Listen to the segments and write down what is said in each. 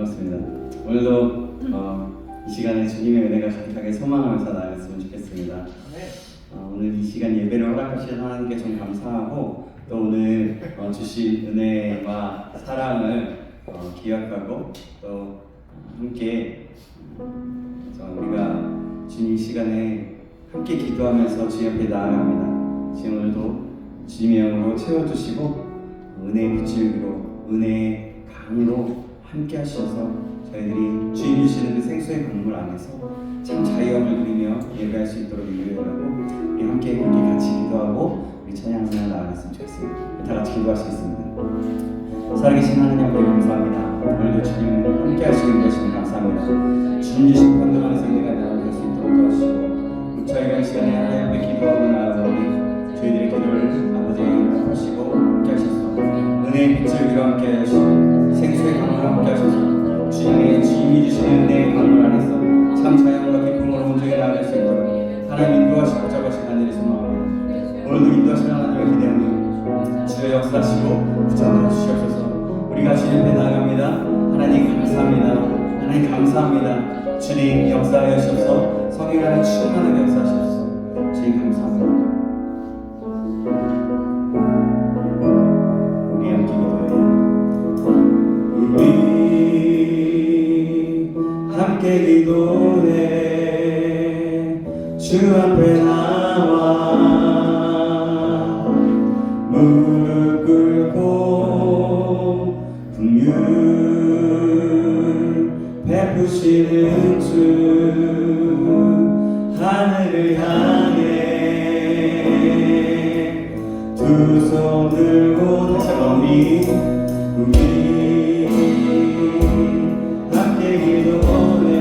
반갑습니다. 오늘도 이 시간에 주님의 은혜가 가득하게 소망하면서 나아갔으면 좋겠습니다. 오늘 이 시간 예배를 허락하신 하나님께 좀 감사하고 또 오늘 주신 은혜와 사랑을 기억하고 또 함께 우리가 주님 시간에 함께 기도하면서 주님 앞에 나아갑니다. 지금 오늘도 주님의 영으로 채워주시고 은혜의 빛을 위로 은혜의 강으로 함께 하셔서 저희들이 주님 주시는 그 생수의 강물 안에서 참 자유함을 누리며 예배할 수 있도록 인도해달라고 우리 함께 그렇게 같이 기도하고 우리 찬양하며 나아갔으면 좋겠습니다. 다 같이 기도하시겠습니다. 살아계신 하나님 아버지 감사합니다. 오늘도 주님 함께 하시는 것을 감사합니다. 주님 주신 판단하는 생애가 나아갈 수 있도록 도와주시고 저희가 이 시간에 하나님 앞에 기도하고 나아가오니 저희들의 기도를 아버지 응답하시고 함께 하셔서 은혜의 빛을 위로 함께 하시고 생수의 강물을 함께 하셔서 주님이 주시는 은혜의 강물 안에서 참 자연과 기쁨으로 온전히 나아갈 수 있도록 하나님 인도하시고 붙잡으신 하늘의 소망합니다. 오늘도 인도하시는 하나님을 기대하며 주의 역사하시고 붙잡아 주시옵소서. 우리가 주님 앞에 나아갑니다. 하나님 감사합니다. 하나님 감사합니다. 주님 역사하여 주셔서 성령 안에 충만하게 역사하셔서 주님 감사합니다. 우리 함께 기도해. 우리 함께 기도해. 주 앞에 나와 무릎 꿇고 긍휼 베푸시는 주 하늘을 향해 두 손 들고 다시 우리 함께 기도해.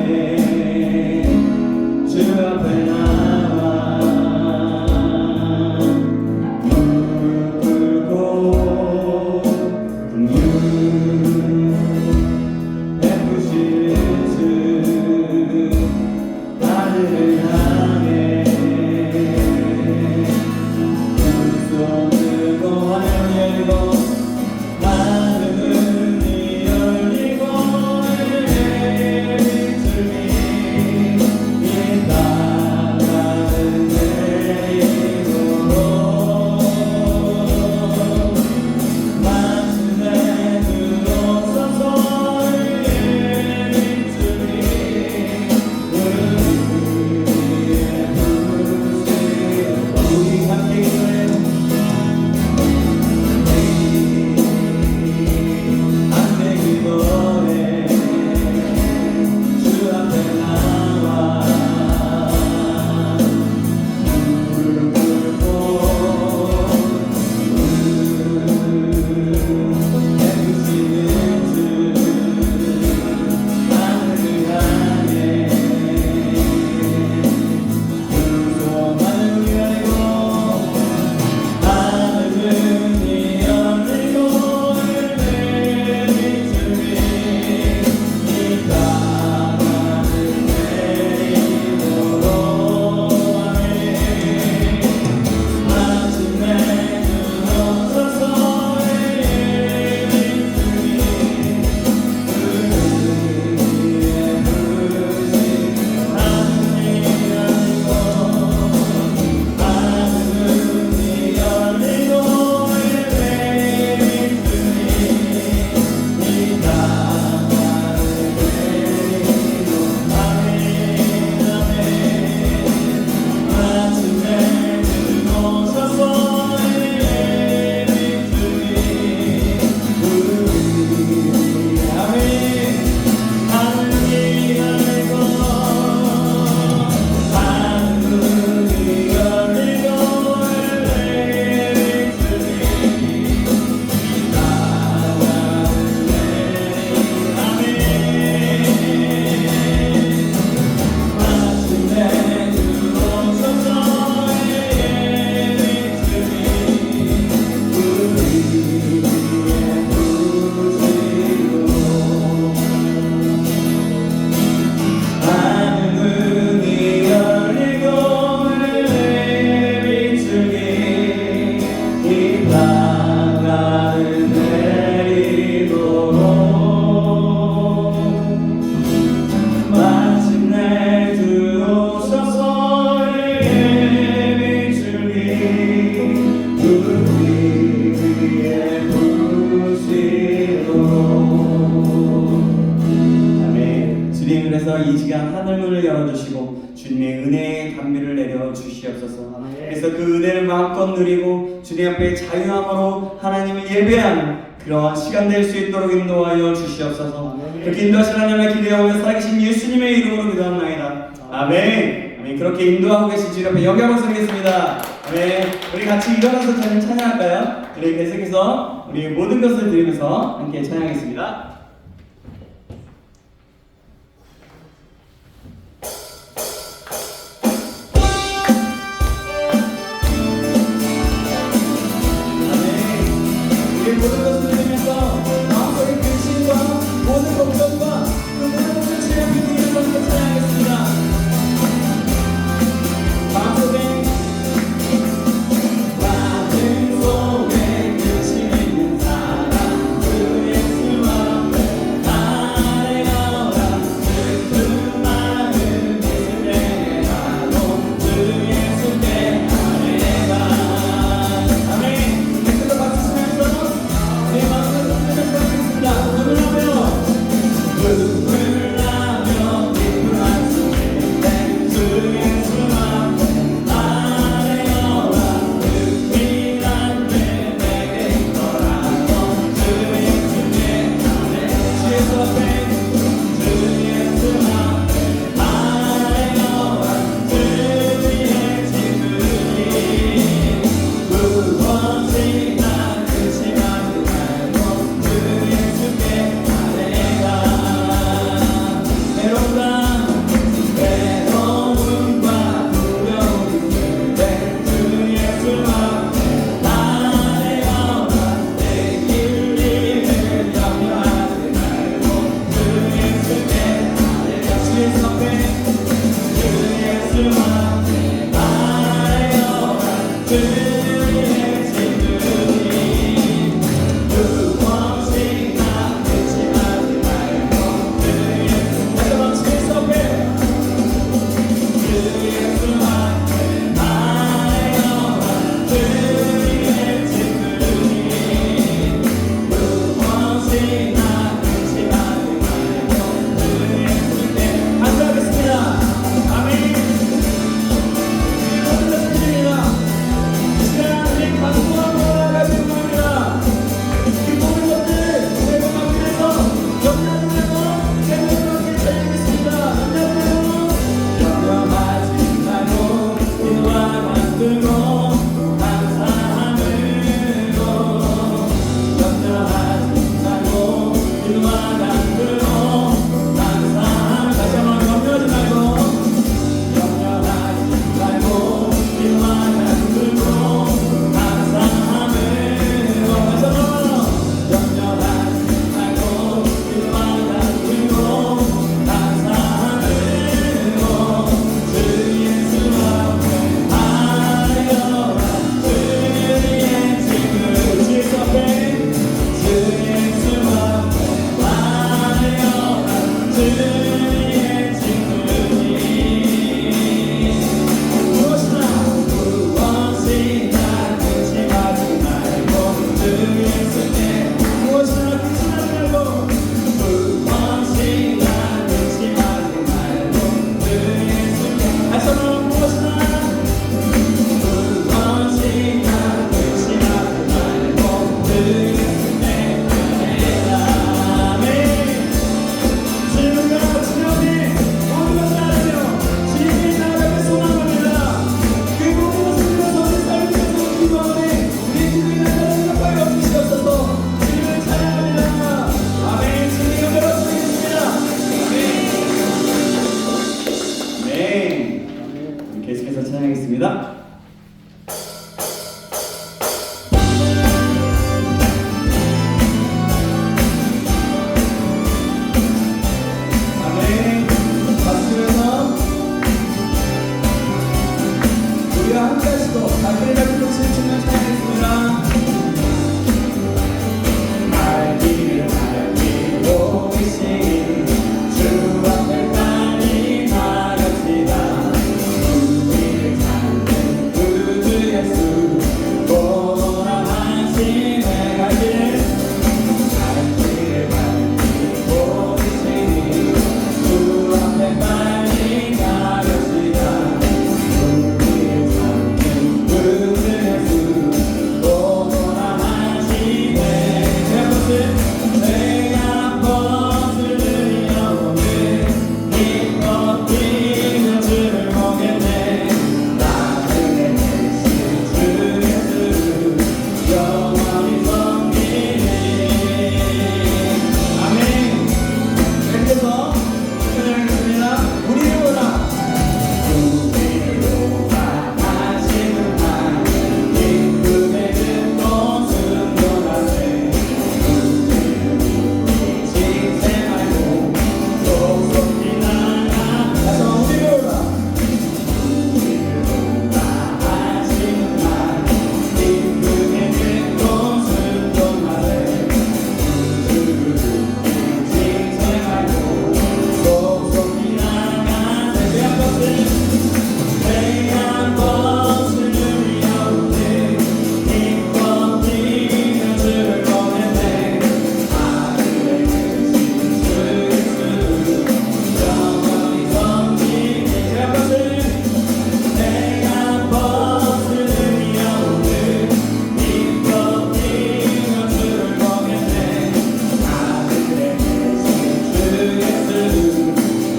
주 앞에 나와 무릎 꿇고 긍휼 베푸시는 주 하늘을 향해 통해서 이 시간 하늘문을 열어주시고 주님의 은혜의 담비를 내려 주시옵소서. 그래서 그 은혜를 마음껏 누리고 주님 앞에 자유함으로 하나님을 예배하는 그러한 시간 될 수 있도록 인도하여 주시옵소서. 그렇게 인도하신 하나님의 기대하며 살아계신 예수님의 이름으로 기도합나이다. 아멘. 아멘. 그렇게 인도하고 계신 주님 앞에 여기 한번 서겠습니다. 아멘. 우리 같이 일어나서 찬양할까요? 우리 계속해서 우리 모든 것을 드리면서 함께 찬양하겠습니다. 모든 것을 드리면서 마음속의 근심과 모든 걱정과 그 모든 것을 주의 앞에 드리면서 함께 찬양하겠습니다. 마음속에 마음 속에 근심 있는 사람 그 예수 앞에 나아가라. 그 마음 예수께 가고 주 예수께 아뢰라. 아멘. 객들도 박수 치면서 내 마음을 흔들면서 하겠습니다. 눈을 하며 눈을 하며 깊은 한숨에 주 예수 앞에 아뢰어라. 그 피난데 내게 있더라도 주 예수께 아뢰. 주 예수 앞에 주 예수 앞에 아뢰어라. 주 위에 지으리 무엇이나 근심하지 말고 주 예수께 아뢰라. 외로움과 두려움이 들때 주 예수 앞에 아뢰어라. 내 길을 염려하지 말고 주 예수께 아뢰라. 주 예수 앞에 주 예수 앞에 아뢰어라. 주 위에 지으리 무엇이나 근심하지 말고 주 예수. 다시 한번 주 예수 앞에 주 예수 앞에 아뢰어라. 주 위에 지으리 무엇이나 근심하지 말고 주 예수께. 감사하겠습니다. 아멘. 모든 것을 드립니다. 이 시간 우리 감사하고 나아가시기 바랍니다. 이 모든 것들 제가 위해서 염려하지 말고 제가 찬양하겠습니다. 염려하지 말고 기도와 만들고 감사함으로 염려하지 말고 기도와 만들고 감사함. 다시 한번 염려하지 말고 염려하지 말고 기도와 만들고 감사함으로. 다시 한번 염려하지 말고 기도와 만들고 감사함으로 주 예수 앞에 아뢰어라.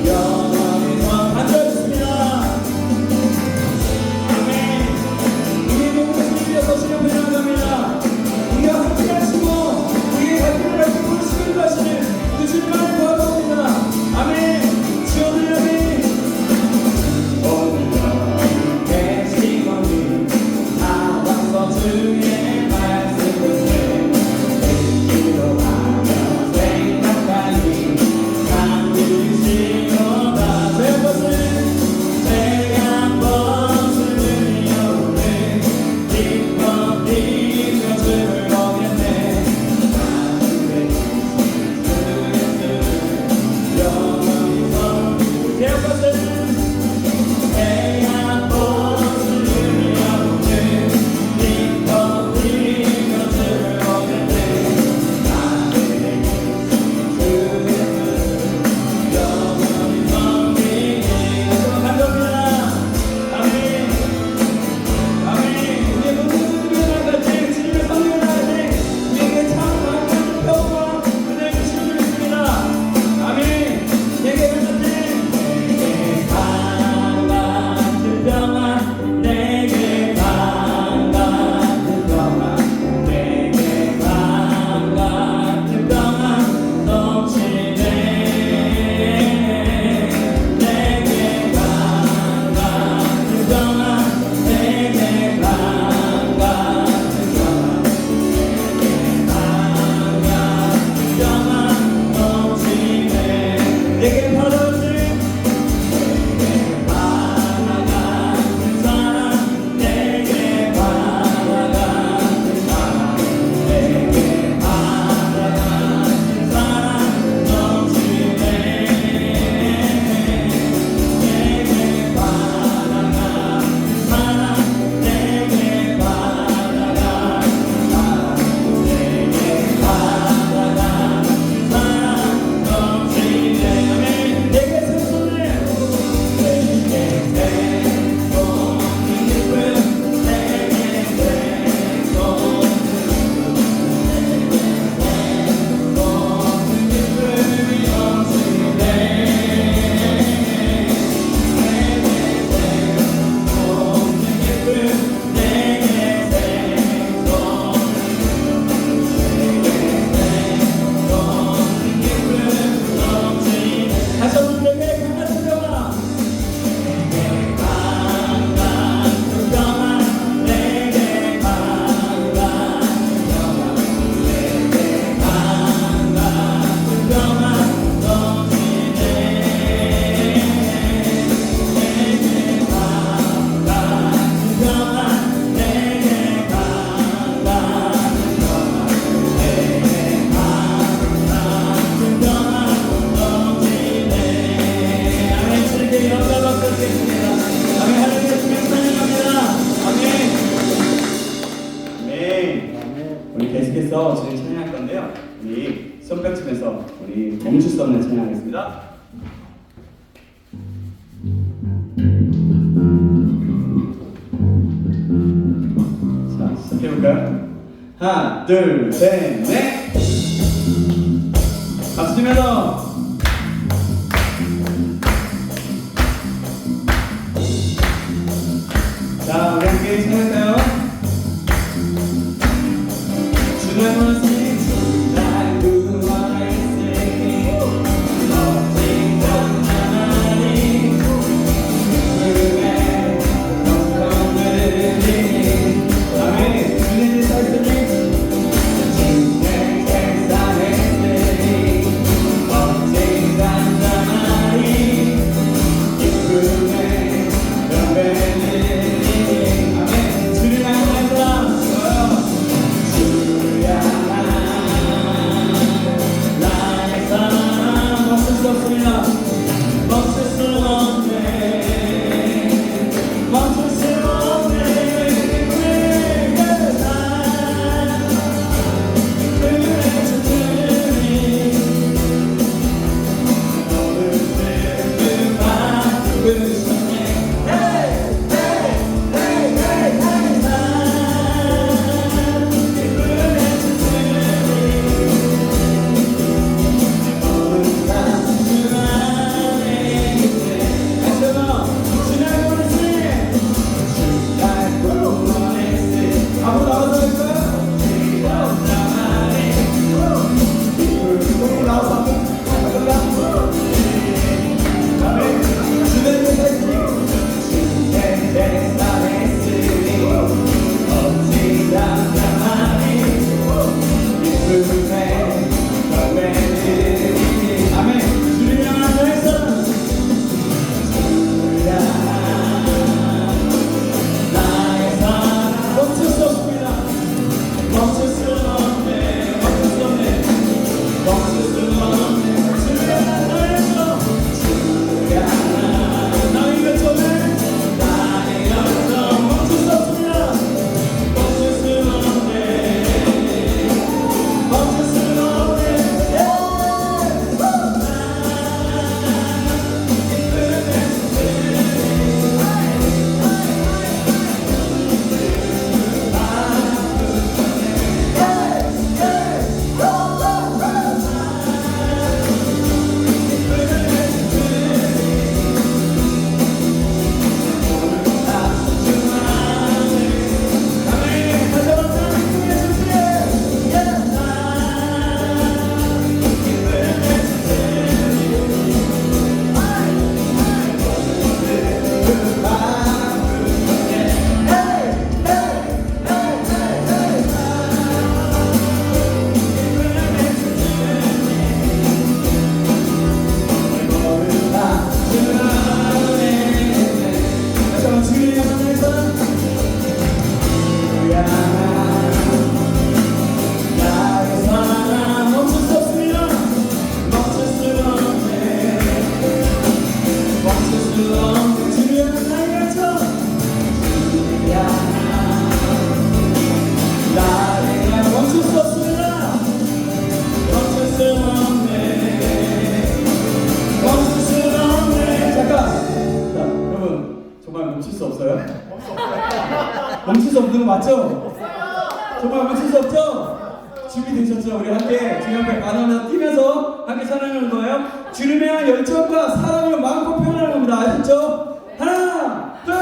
영원히 간절했습니다. 아멘. 우리 모든 주님께서 시험을 나갑니다. 우리와 함께 하시고 우리의 갈등을 밝히고 부르시기도 하시는 그 주님만을 구하옵니다. 아멘. 지원을 하니 오늘도 계시거니 나와서 주의 말씀을 기도하며 생각하니 참 들으시도다. 제가 벗은 오늘 기뻐 뛰며 주를 보겠네. 나는 영원히 서 제가 벗은 계속해서 저희 찬양할 건데요. 우리 손뼉치면서 우리 멈출 수 없는 찬양하겠습니다. 자, 시작해볼까요? 하나, 둘, 셋, 넷! 박수 치면서 자, 우리 함께 찬양할까요? 주님은 날 구원했으니 멋진 전하나니 그의 영광을 드리니 아멘. 주님의 살펴니 진행 행사했으니 없어요? 멈출 수 없는 거 맞죠? 정말 멈출 수 없죠? 준비되셨죠? 우리 함께 주님 앞에 반하면서 뛰면서 함께 찬양하는 거예요. 주님에 대한 열정과 사랑을 마음껏 표현하는 겁니다. 아셨죠? 하나, 둘,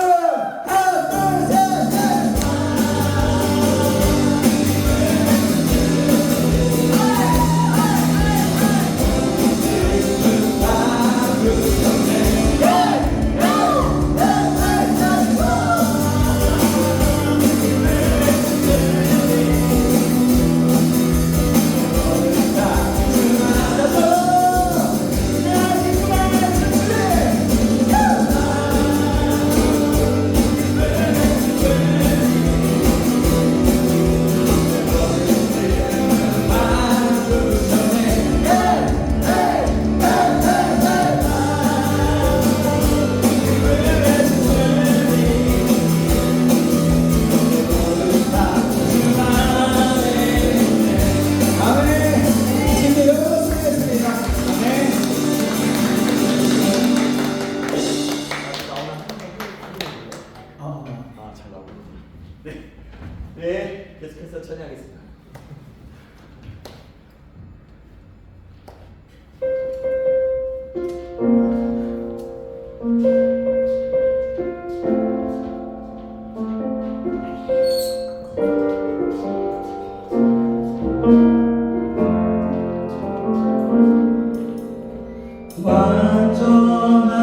셋, 넷. 네, 계속해서 찬양하겠습니다.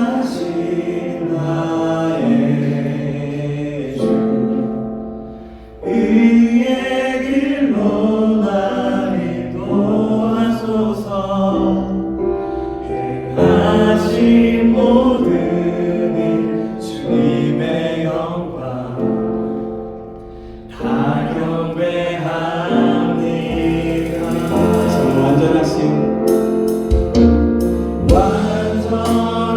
완전하신 나의 주 의의 길로 날 인도하소서. 행하신 모든 일 주님의 영광 다 경배합니다.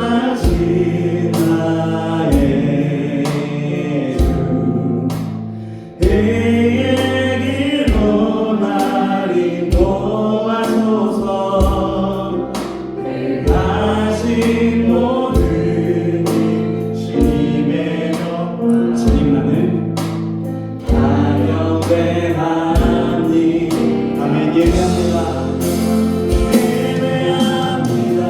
완전하신 나의 주 의의 길로 날 인도하소서. 행하신 모든 일 주님의 영광 주님만을 다 경배하니. 아멘. 예배합니다. 예배합니다.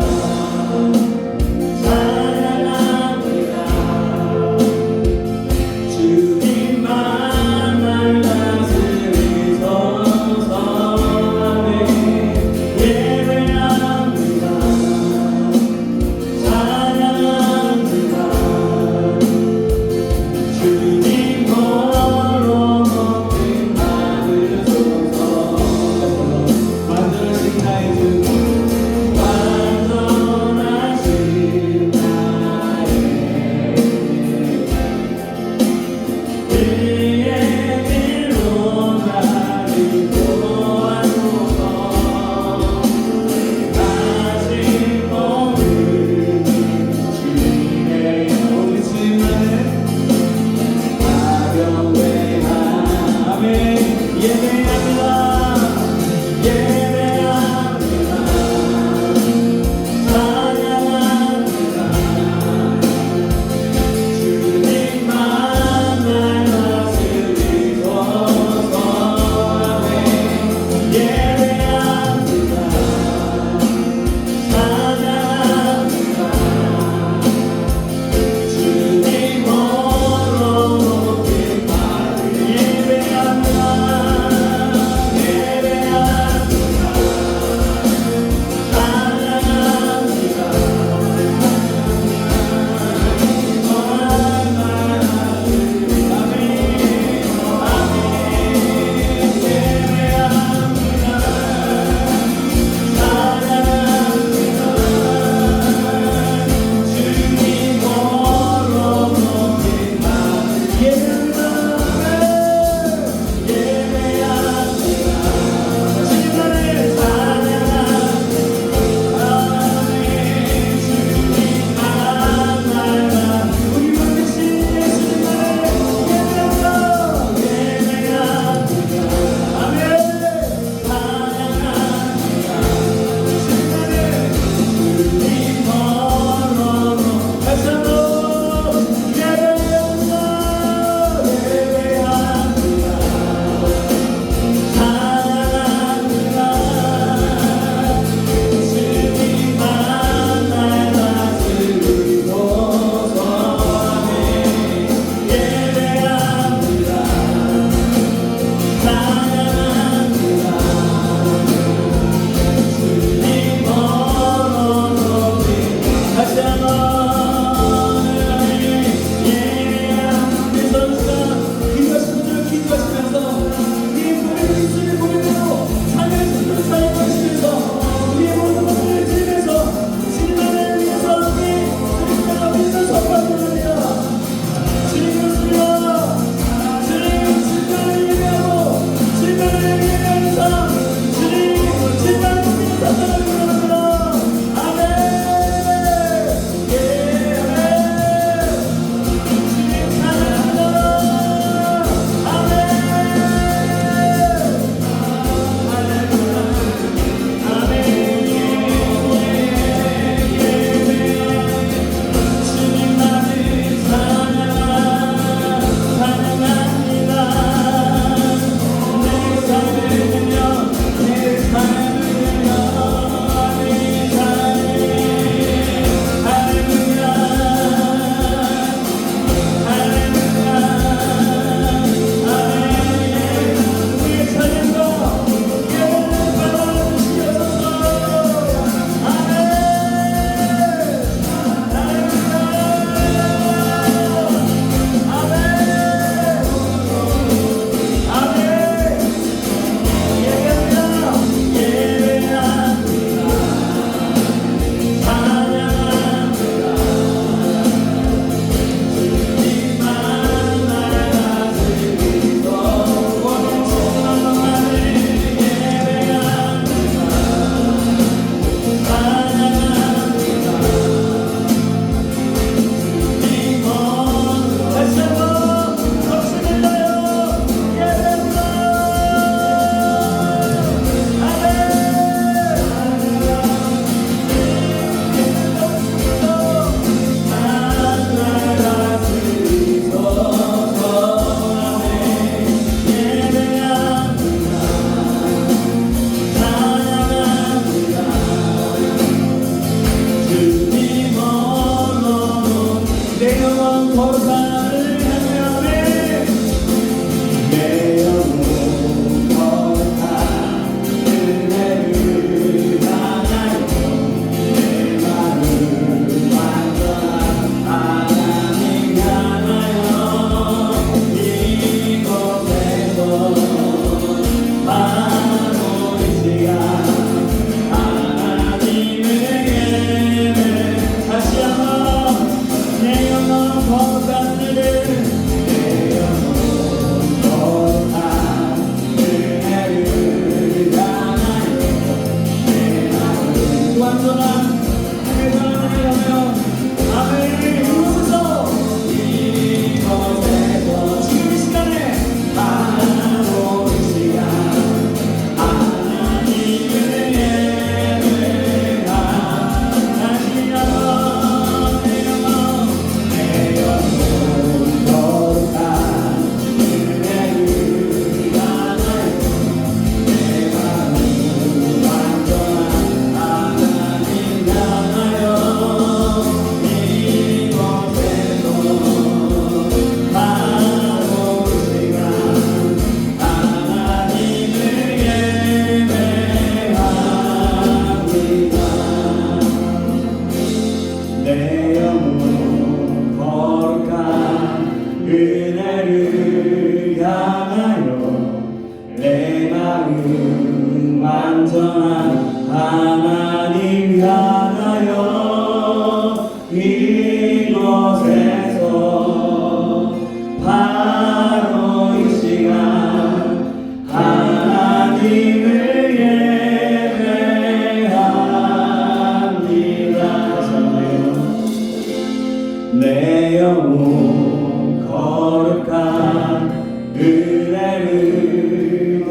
내 영혼 거룩한 은혜를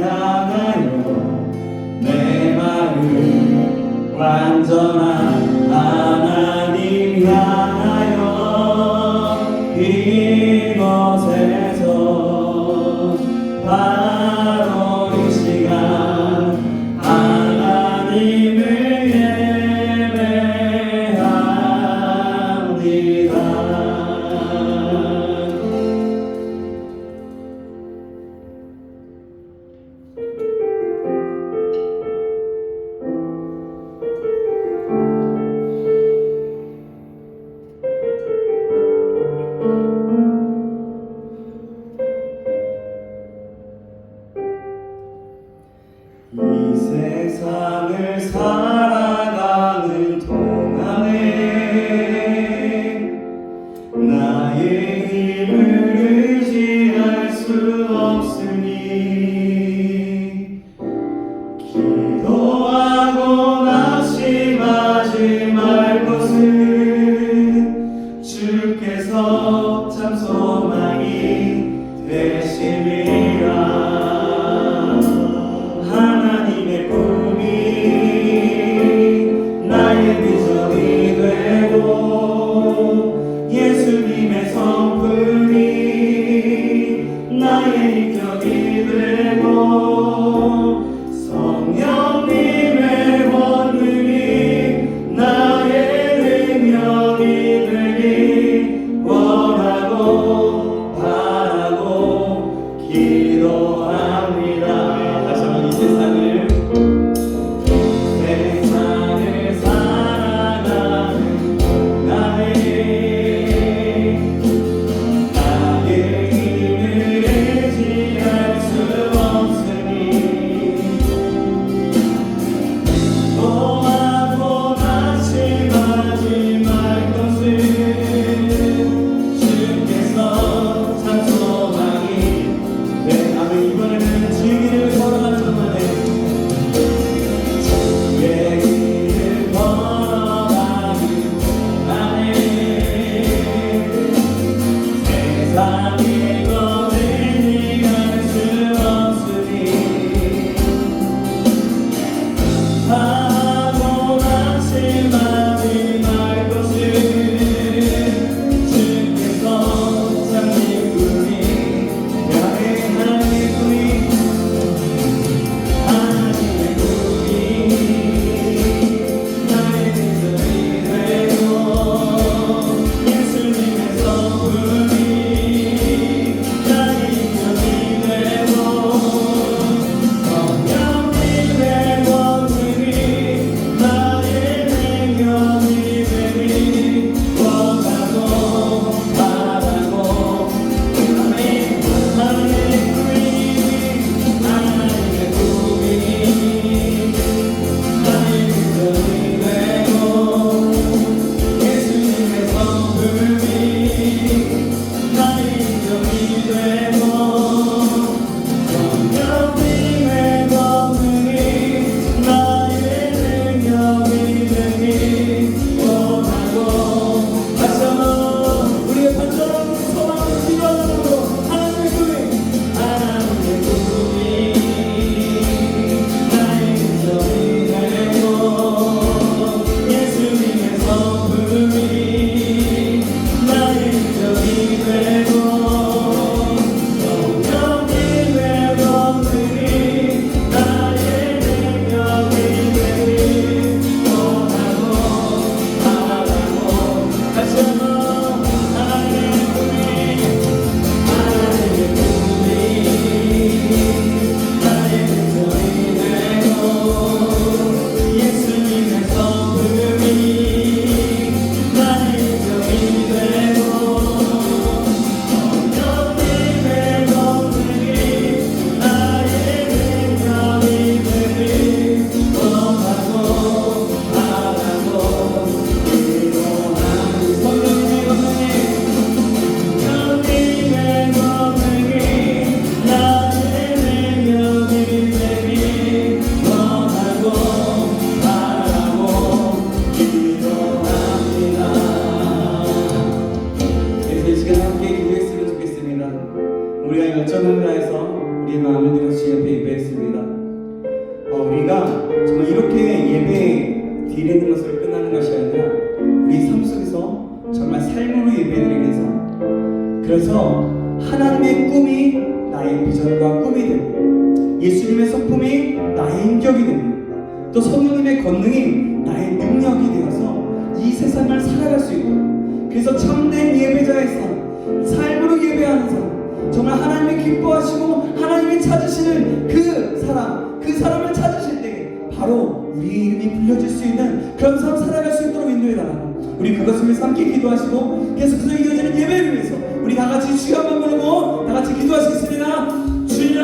향하여 내 마음 완전한 하나님 향하여 이곳에서 바로 이 시간 하나님을 이 세상을 살아가는 동안에 나의 힘을 의지할 수 없으니 기도하고 낙심하지 말 것은 주께서 그래서 하나님의 꿈이 나의 비전과 꿈이 되고 예수님의 성품이 나의 인격이 됩니다. 또 성령님의 권능이 나의 능력이 되어서 이 세상을 살아갈 수 있도록, 그래서 참된 예배자의 삶으로 예배하는 사람, 정말 하나님이 기뻐하시고 하나님이 찾으시는 그 사람을 찾으실 때 바로 우리의 이름이 불려질 수 있는 그런 삶 살아갈 수 있도록 인도해달라고, 우리 그것을 위해서 함께 기도하시고 계속해서 이어지는 예배를 위해서 우리 다같이 주여 한번 부르고 다같이 기도하시겠습니다. 주여,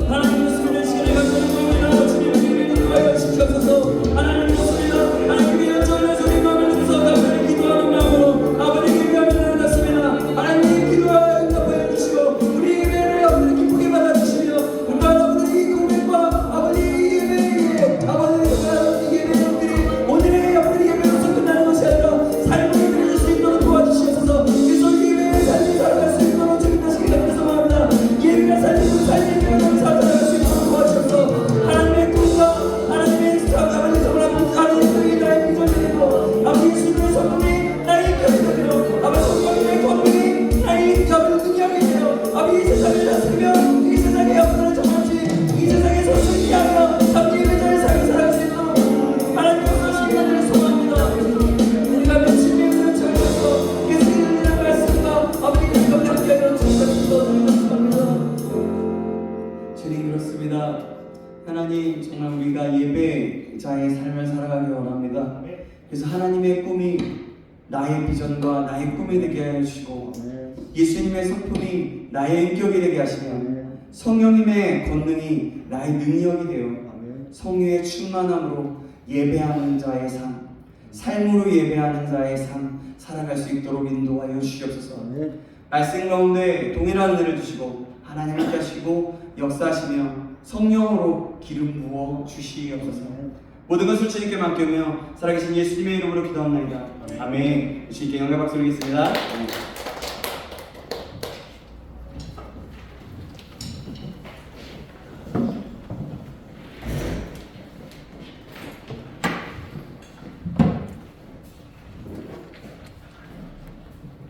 하나님 모습이나 하나님의 연전을 소리 마음을 주셔서 감사를 기도하는 마음으로 아버지 예배하며 나눴습니다. 하나님 기도하여 응답하여 주시고 우리 예배를 아버지 기쁘게 받아주시며 정말 아버지 이 고백과 아버지 이 예배에 아버지 예배들이 오늘의 아버지 예배로서 끝나는 것이 아니라 삶을 드릴 수 있도록 도와주시옵소서. 그래서 예배의 삶이 살아갈 수 있도록 주님 다시 감사합니다. 예배가 살리고 삶의 교회를 살아갈 수 있도록 도와주셔서 하나님의 꿈과 하나님의 아버지 정말 하나님의 나의 비전이고 아버지 예수님의 성품이 나의 인격이 되며 아버지 성령님의 권능이 나의 아버지 능력이 되어 아버지 이 세상을 다스리며 이 세상의 아버지를 정하지 이 세상에서 승리하며 참된 예배자의 삶을 살아갈 수 있도록 하나님께서 시간을 소망합니다. 우리가 며칠 예배를 찾아서 계속해서 드리는 말씀과 아버지 가운데 함께하여 주시옵소서. 주님 그렇습니다. 하나님 정말 우리가 예배자의 삶을 살아가기 원합니다. 그래서 하나님의 꿈이 나의 비전과 나의 꿈이 되게 하여 주시고 예수님의 성품이 나의 인격이 되게 하시며 성령님의 권능이 나의 능력이 되어 성령의 충만함으로 예배하는 자의 삶으로 예배하는 자의 삶 살아갈 수 있도록 인도하여 주시옵소서. 말씀 가운데 동일한 은혜를 주시고 하나님 함께 하시고 역사하시며 성령으로 기름 부어 주시옵소서. 모든 것을 주님께 맡기며 살아계신 예수님의 이름으로 기도합니다. 아멘. 주님께 영광 박수 드리겠습니다.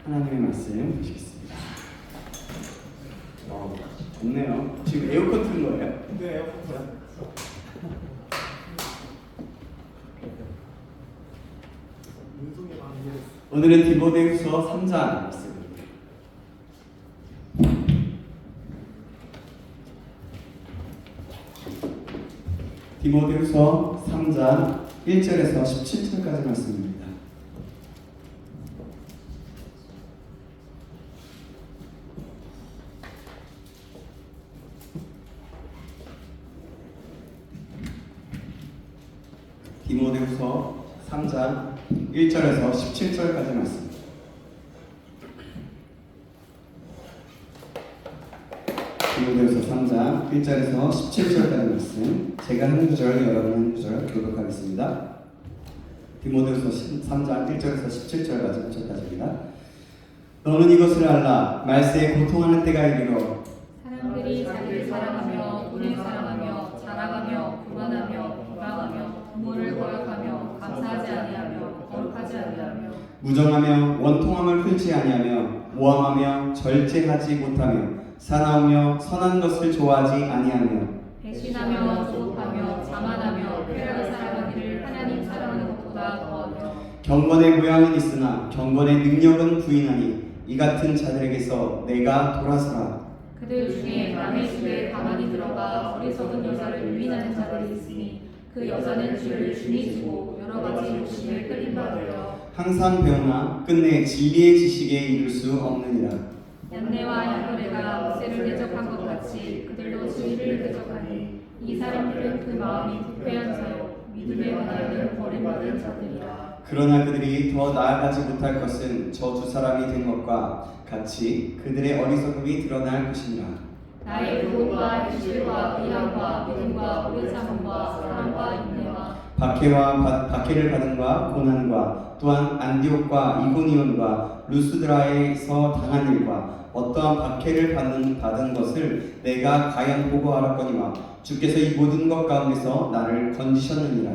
하나님의 말씀 보시겠습니다. 좋네요. 지금 에어컨 틀은 거예요? 네, 에어컨. 오늘은 디모데후서 3장 말씀입니다. 디모데후서 3장 1절에서 17절까지 말씀입니다. 디모데후서 3장 1절에서 17절까지 말씀. 디모데후서 3장 1절에서 17절까지 말씀. 제가 한 구절, 여러분 한 구절 교독하겠습니다. 디모데후서 3장 1절에서 17절까지입니다. 너는 이것을 알라. 말세에 고통하는 때가 이르러 사람들이 자기를 사랑하며 돈을 사랑하며 자랑하며 교만하며 부강하며 부모를 거역하며 감사하지 아니하며 거룩하지 아니하며 무정하며 원통함을 풀지 아니하며 모함하며 절제하지 못하며 사나우며 선한 것을 좋아하지 아니하며 배신하며 조급하며 자만하며 쾌락을 사랑하기를 하나님 사랑하는 것보다 더하며 경건의 모양은 있으나 경건의 능력은 부인하니 이 같은 자들에게서 내가 돌아서라. 그들 중에 남의 집에 가만히 들어가 어리석은 여자를 유인하는 자들이 있으니 그 여자는 죄를 준이지고 여러 가지 욕심에 끌린 바 되어 항상 배우나 끝내 진리의 지식에 이를 수 없느니라. 얀네와 얀노레가 모세를 대적한 것 같이 그들도 진리를 대적하니 이 사람들은 그 마음이 부패한 자요 믿음에 관하여는 버림받은 자들이라. 그러나 그들이 더 나아가지 못할 것은 저 두 사람이 된 것과 같이 그들의 어리석음이 드러날 것이니라. 나의 의복과 현실과 미함과 믿음과 오랜 참음과 사랑과 인내와 박해를 받음과 고난과 또한 안디옥과 이고니온과 루스드라에서 당한 일과 어떠한 박해를 받은 것을 내가 과연 보고하였거니와 주께서 이 모든 것 가운데서 나를 건지셨느니라.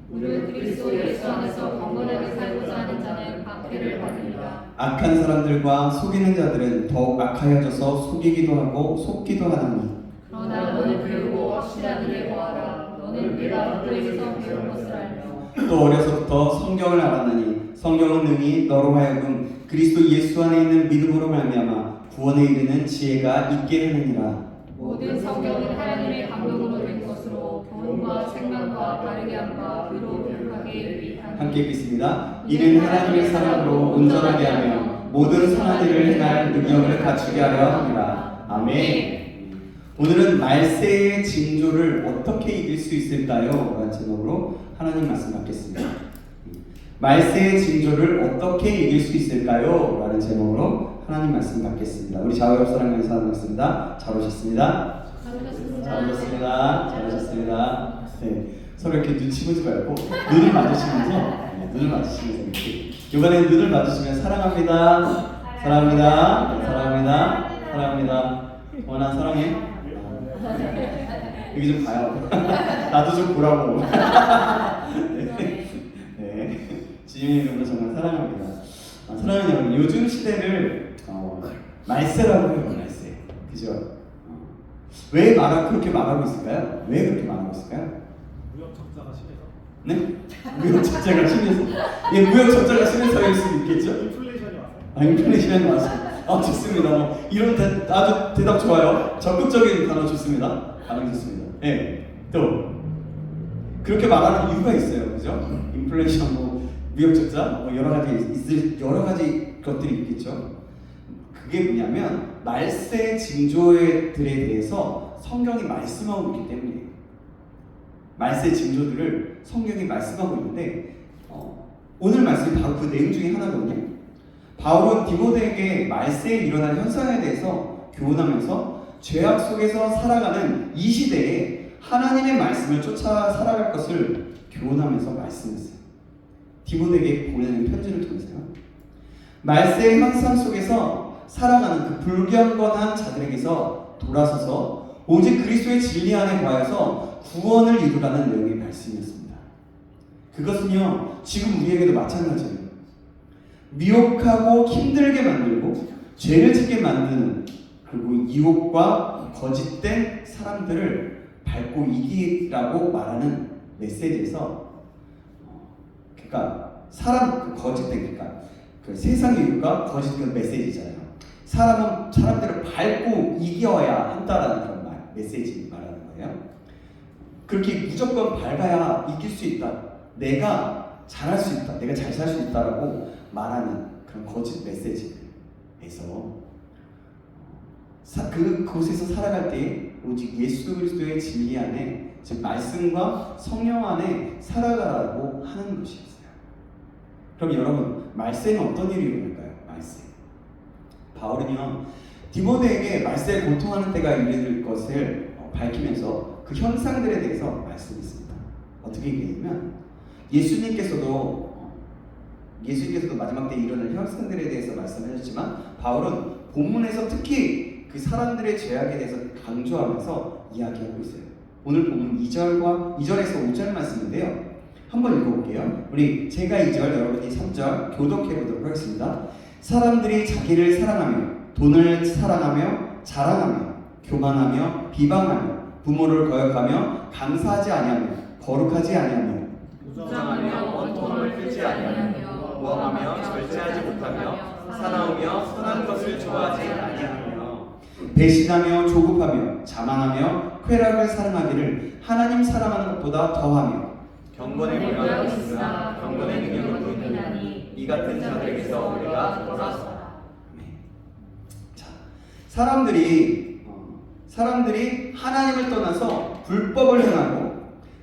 무릇 그리스도 예수 안에서 경건하게 살고자 하는 자는 박해를 받으리라. 악한 사람들과 속이는 자들은 더욱 악하여져서 속이기도 하고 속기도 하나니 그러나 너는 배우고 확실한 일에 거하라. 너는 내가 그들에게서 배운 것을 알며 또 어려서부터 성경을 알았나니 성경은 능히 너로 하여금 그리스도 예수 안에 있는 믿음으로 말미암아 구원에 이르는 지혜가 있게 하느니라. 모든 성경은 하나님의 감동으로 된 것으로 교훈과 생명과 바르게 함과 의로 교육하게 유익하니 함께 읽겠습니다. 이는 하나님의 사랑으로 온전하게 하며 모든 선한 일을 행할 능력을 갖추게 하려 합니다. 아멘. 오늘은 말세의 징조를 어떻게 이길 수 있을까요? 라는 제목으로 하나님 말씀 받겠습니다. 말세의 징조를 어떻게 이길 수 있을까요? 라는 제목으로 하나님 말씀 받겠습니다. 우리 좌우옆 사람 간사 말씀입니다. 잘 오셨습니다. 잘 오셨습니다. 네, 서로 이렇게 눈치 보지 말고 눈을 마주치면서 이렇게 이번에 눈을 마주치면 사랑합니다. 사랑합니다. 원아 사랑해. 여기 좀 봐요. 나도 좀 보라고. 네. 주님의 이름으로 정말 사랑합니다. 사랑하는 여러분, 요즘 시대를 말세라고 해요. 말세. 그죠? 왜 그렇게 말하고 있을까요? 왜 그렇게 말하고 있을까요? 무역 적자가 심해서. 네? 무역 적자가 심해서. 예, 무역 적자가 심해서일 수도 있겠죠? 인플레이션이 왔어요. 인플레이션이 왔어요. 좋습니다. 이런 아주 대답 좋아요. 적극적인 단어 좋습니다. 반응 좋습니다. 네. 또 그렇게 말하는 이유가 있어요. 그죠? 인플레이션, 무역 적자, 여러 가지 것들이 있겠죠. 그게 뭐냐면 말세 징조들에 대해서 성경이 말씀하고 있기 때문이에요. 말세 징조들을 성경이 말씀하고 있는데 오늘 말씀이 바로 그 내용 중에 하나거든요. 바울은 디모데에게 말세에 일어날 현상에 대해서 교훈하면서 죄악 속에서 살아가는 이 시대에 하나님의 말씀을 쫓아 살아갈 것을 교훈하면서 말씀했어요. 디모데에게 보내는 편지를 통해서요. 말세의 현상 속에서 살아가는 그 불경건한 자들에게서 돌아서서 오직 그리스도의 진리 안에 거하여서 구원을 이루라는 내용의 말씀이었습니다. 그것은요, 지금 우리에게도 마찬가지예요. 미혹하고 힘들게 만들고 죄를 짓게 만드는, 그리고 유혹과 거짓된 사람들을 밟고 이기라고 말하는 메시지에서 그러니까 사람들의 유혹과 거짓된 메시지잖아요. 사람들을 밟고 이겨야 한다라는 그런 메시지 말하는 거예요. 그렇게 무조건 밟아야 이길 수 있다. 내가 잘할 수 있다. 내가 잘 살 수 있다라고 말하는 그런 거짓 메시지에서 그곳에서 살아갈 때 오직 예수 그리스도의 진리 안에, 즉 말씀과 성령 안에 살아가라고 하는 것이었어요. 그럼 여러분, 말세는 어떤 일이 일어날까요? 말세. 바울은요, 디모데에게 말세에 고통하는 때가 이르는 것을 밝히면서 그 현상들에 대해서 말씀했습니다. 어떻게 얘기했냐면, 예수님께서도 마지막 때 일어날 현상들에 대해서 말씀하셨지만, 바울은 본문에서 특히 그 사람들의 죄악에 대해서 강조하면서 이야기하고 있어요. 오늘 본문 2절에서 5절 말씀인데요. 한번 읽어볼게요. 제가 2절, 여러분이 3절 교독해 보도록 하겠습니다. 사람들이 자기를 사랑하며 돈을 사랑하며 자랑하며 교만하며 비방하며 부모를 거역하며 감사하지 아니하며 거룩하지 아니하며 무장하며 원통을 풀지 아니하며 모함하며 절제하지 못하며 사나우며 선한 것을 좋아하지 아니하며 배신하며 조급하며 자만하며 쾌락을 사랑하기를 하나님 사랑하는 것보다 더하며 경건의 모양이 있으나 경건의 능력은 있나니 이 같은 자들에게서 우리가 돌아서라. 자, 사람들이 하나님을 떠나서 불법을 행하고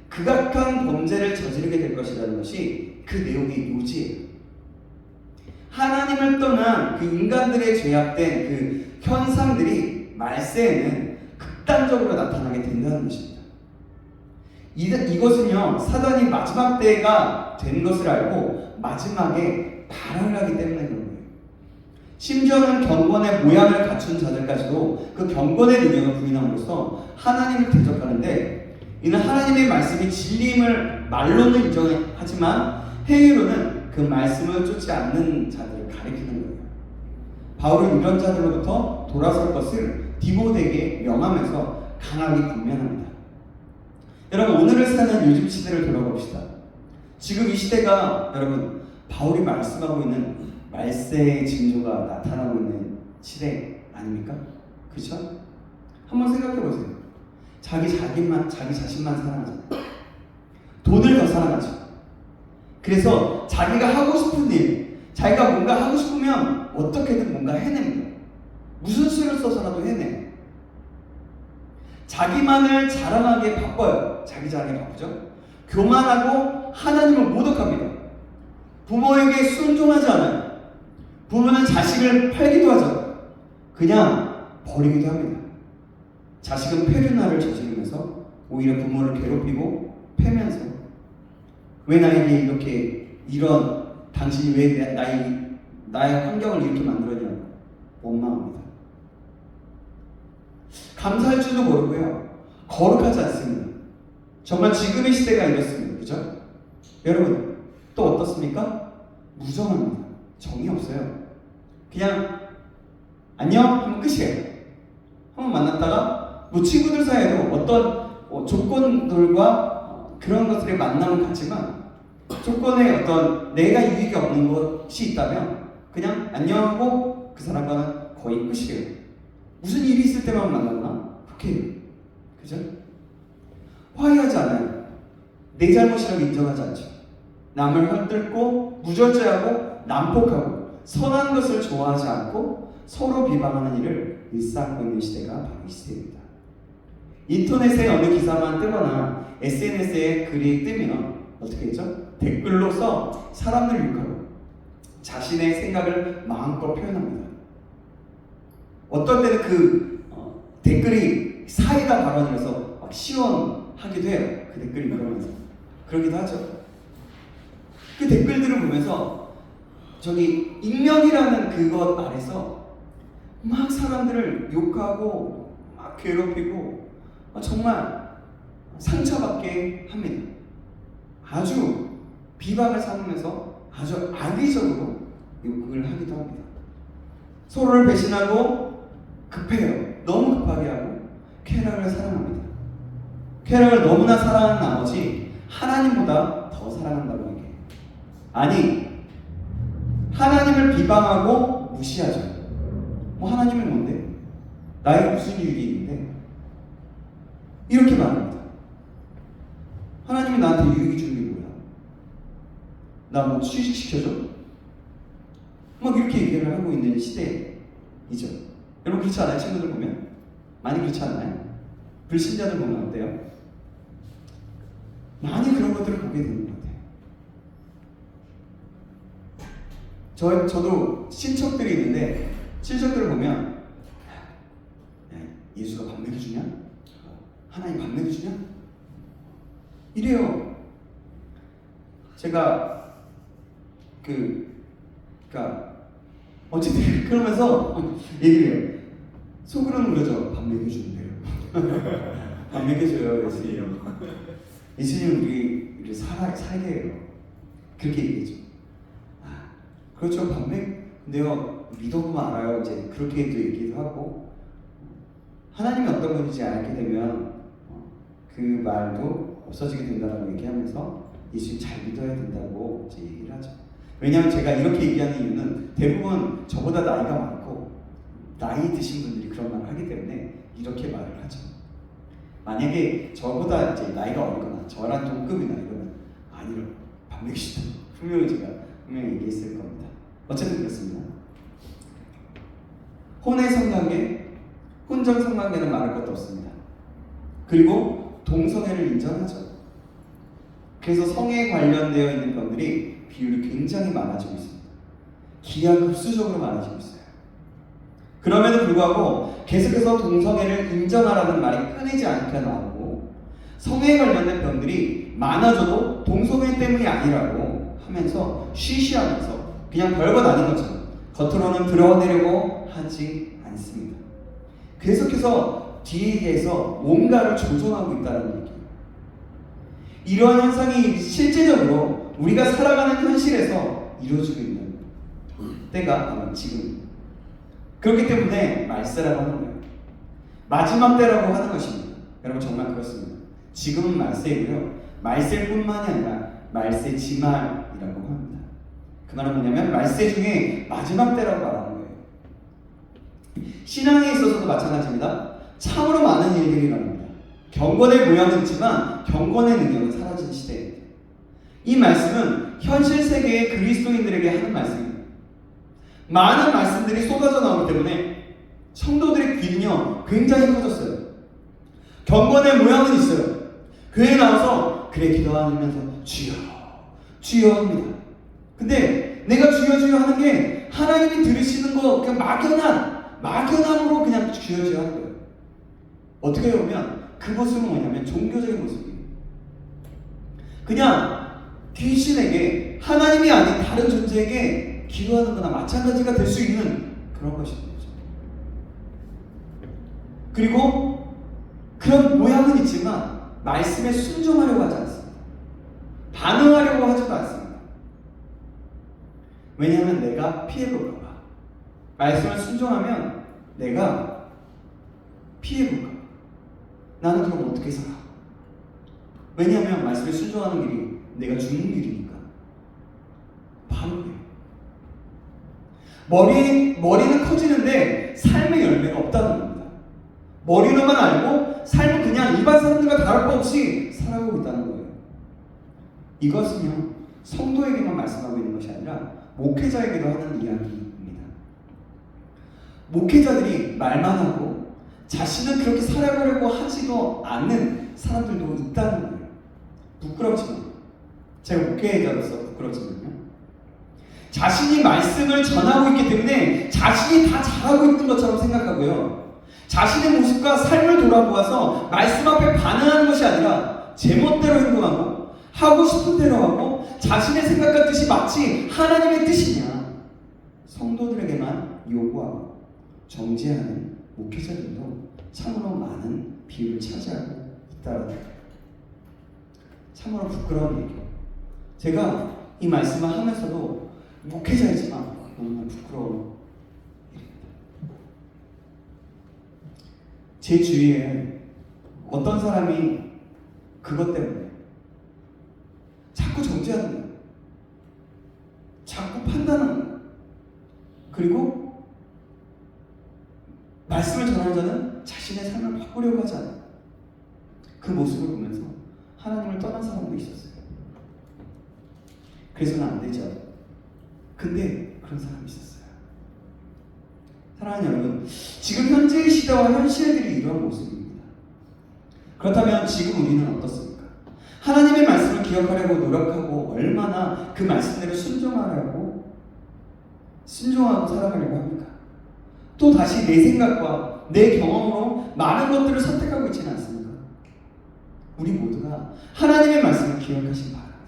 극악한 범죄를 저지르게 될 것이라는 것이 그 내용의 요지예요. 하나님을 떠난 그 인간들의 죄악된 그 현상들이 말세에는 극단적으로 나타나게 된다는 것입니다. 이것은요, 사단이 마지막 때가 된 것을 알고 마지막에 발언하기 때문에 그런 거예요. 심지어는 경건의 모양을 갖춘 자들까지도 그 경건의 능력을 부인함으로써 하나님을 대적하는데, 이는 하나님의 말씀이 진리임을 말로는 인정하지만 행위로는 그 말씀을 쫓지 않는 자들을 가리키는 거예요. 바울은 이런 자들로부터 돌아설 것을 디모데에게 명하면서 강하게 권면합니다. 여러분, 오늘을 사는 요즘 시대를 돌아봅시다. 지금 이 시대가 여러분 바울이 말씀하고 있는 말세의 징조가 나타나고 있는 시대 아닙니까? 그렇죠? 한번 생각해 보세요. 자기 자신만 사랑하잖아요. 돈을 더 사랑하죠. 그래서 자기가 하고 싶은 일, 자기가 뭔가 하고 싶으면 어떻게든 뭔가 해냅니다. 무슨 수를 써서라도 해내. 자기만을 자랑하기에 바빠요. 자기 자랑에 바쁘죠. 교만하고 하나님을 모독합니다. 부모에게 순종하지 않아요. 부모는 자식을 팔기도 하죠. 그냥 버리기도 합니다. 자식은 페르나를 저지르면서 오히려 부모를 괴롭히고 패면서 왜 나에게 이렇게 이런 당신이 왜 나의 환경을 이렇게 만들었냐고 원망합니다. 감사할 줄도 모르고요. 거룩하지 않습니다. 정말 지금의 시대가 이렇습니다. 그죠? 여러분 또 어떻습니까? 무정합니다. 정이 없어요. 그냥 안녕 하면 끝이에요. 한번 만났다가 뭐 친구들 사이에도 어떤 조건들과 그런 것들의 만남은 같지만 조건에 어떤 내가 유익이 없는 것이 있다면 그냥 안녕하고 그 사람과는 거의 끝이에요. 무슨 일이 있을 때만 만나거나 그렇게 해요. 그죠? 화해하지 않아요. 내 잘못이라고 인정하지 않죠. 남을 헐뜯고 무절제하고 난폭하고 선한 것을 좋아하지 않고 서로 비방하는 일을 일삼고 있는 시대가 바로 이 시대입니다. 인터넷에 어느 기사만 뜨거나 SNS에 글이 뜨면 어떻게 했죠? 댓글로서 사람을 욕하고 자신의 생각을 마음껏 표현합니다. 어떤 때는 댓글이 사이다 발언이라서 막 시원하기도 해요. 그 댓글이 읽으면서 그러기도 하죠. 그 댓글들을 보면서 저기 익명이라는 그것 아래서 막 사람들을 욕하고 막 괴롭히고 정말 상처받게 합니다. 아주 비방을 삼으면서 아주 악의적으로 욕을 하기도 합니다. 서로를 배신하고 급해요. 너무 급하게 하고 쾌락을 사랑합니다. 쾌락을 너무나 사랑하는 나머지 하나님보다 더 사랑한다고 얘기해요. 아니, 하나님을 비방하고 무시하죠. 뭐 하나님은 뭔데? 나에게 무슨 유익이 있는데? 이렇게 말합니다. 하나님이 나한테 유익이 주는 게 뭐야? 나 뭐 취직시켜줘? 막 이렇게 얘기를 하고 있는 시대이죠. 여러분 그렇지 않아요? 친구들 보면? 많이 그렇지 않나요? 불신자들 보면 어때요? 많이 그런 것들을 보게 되는 것 같아요. 저도 친척들이 있는데 친척들을 보면 예수가 밥 먹여주냐? 하나님 밥 먹여주냐? 이래요. 제가 그러니까 어쨌든 그러면서 얘기를 해요. 속으로는 그러죠. 밥 먹여주는데요. 밥 먹여줘요. 예수님은 우리를 살게 해요. 그렇게 얘기했죠. 그렇죠. 근데요 믿어보면 알아요. 이제 그렇게도 얘기도 하고 하나님이 어떤 분인지 알게 되면 그 말도 없어지게 된다고 얘기하면서 예수님 잘 믿어야 된다고 이제 얘기를 하죠. 왜냐하면 제가 이렇게 얘기하는 이유는 대부분 저보다 나이가 많고 나이 드신 분들이 그런 말을 하기 때문에 이렇게 말을 하죠. 만약에 저보다 이제 나이가 어리거나 저랑 동급이나 이러면 아니요 밥 먹이시다 분명히 얘기했을 겁니다. 어쨌든 그렇습니다. 혼의 성관계, 혼전 성관계는 말할 것도 없습니다. 그리고 동성애를 인정하죠. 그래서 성에 관련되어 있는 병들이 비율이 굉장히 많아지고 있습니다. 기하급수적으로 많아지고 있어요. 그럼에도 불구하고 계속해서 동성애를 인정하라는 말이 끊이지 않게 나오고 성에 관련된 병들이 많아져도 동성애 때문이 아니라고 하면서 쉬쉬하면서 그냥 별것 아닌 것처럼 겉으로는 드러내려고 하지 않습니다. 계속해서 뒤에서 뭔가를 조종하고 있다는 얘기예요. 이러한 현상이 실제적으로 우리가 살아가는 현실에서 이루어지고 있는 때가 바로 지금. 그렇기 때문에 말세라고 하는 거예요. 마지막 때라고 하는 것입니다. 여러분 정말 그렇습니다. 지금은 말세이고요. 말세뿐만이 아니라 말세지말이라고 합니다. 그 말은 뭐냐면 말세 중에 마지막 때라고 말하는 거예요. 신앙에 있어서도 마찬가지입니다. 참으로 많은 일들이 일어납니다. 경건의 모양은 있지만 경건의 능력은 사라진 시대입니다. 이 말씀은 현실 세계의 그리스도인들에게 하는 말씀입니다. 많은 말씀들이 쏟아져 나오기 때문에 성도들의 귀는요 굉장히 커졌어요. 경건의 모양은 있어요. 교회에 나와서 그래 기도하면서 주여 주여 합니다. 근데 내가 주여 주여 하는 게 하나님이 들으시는 거 그냥 막연함으로 그냥 주여 주여 하는 거예요. 어떻게 보면 그 모습은 뭐냐면 종교적인 모습이에요. 그냥 귀신에게 하나님이 아닌 다른 존재에게 기도하는 거나 마찬가지가 될 수 있는 그런 것입니다. 그리고 그런 모양은 있지만 말씀에 순종하려고 하지 않습니다. 반응하려고 하지도 않습니다. 왜냐하면 내가 피해볼까 봐. 말씀을 순종하면 내가 피해볼까 봐. 나는 그럼 어떻게 살아? 왜냐하면 말씀에 순종하는 길이 내가 죽는 길이니까. 바로 머리는 커지는데 삶의 열매가 없다는 겁니다. 머리로만 알고 삶은 그냥 일반 사람들과 다를 거 없이 살아가고 있다는 거예요. 이것은요 성도에게만 말씀하고 있는 것이 아니라 목회자에게도 하는 이야기입니다. 목회자들이 말만 하고 자신은 그렇게 살아가려고 하지도 않는 사람들도 있다는 거예요. 부끄럽지만 제가 목회자로서 부끄럽지만요. 자신이 말씀을 전하고 있기 때문에 자신이 다 잘하고 있는 것처럼 생각하고요. 자신의 모습과 삶을 돌아보아서 말씀 앞에 반응하는 것이 아니라 제멋대로 행동하고 하고 싶은 대로 하고 자신의 생각과 뜻이 마치 하나님의 뜻이냐 성도들에게만 요구하고 정죄하는 목회자들도 참으로 많은 비율을 차지하고 있다는 거예요. 참으로 부끄러운 얘기예요. 제가 이 말씀을 하면서도 목회자이지만 너무나 부끄러운 일입니다. 제 주위에 어떤 사람이 그것 때문에 자꾸 정죄하는 거예요. 자꾸 판단하는 거예요. 그리고 말씀을 전하는 자는 자신의 삶을 바꾸려고 하지 않아요. 그 모습을 보면서 하나님을 떠난 사람도 있었어요. 그래서는 안 되죠. 근데 그런 사람이 있었어요. 사랑하는 여러분, 지금 현재의 시대와 현실들이 이런 모습입니다. 그렇다면 지금 우리는 어떻습니까? 하나님의 말씀을 기억하려고 노력하고 얼마나 그 말씀대로 순종하고 살아가려고 합니까? 또 다시 내 생각과 내 경험으로 많은 것들을 선택하고 있지는 않습니까? 우리 모두가 하나님의 말씀을 기억하시기 바랍니다.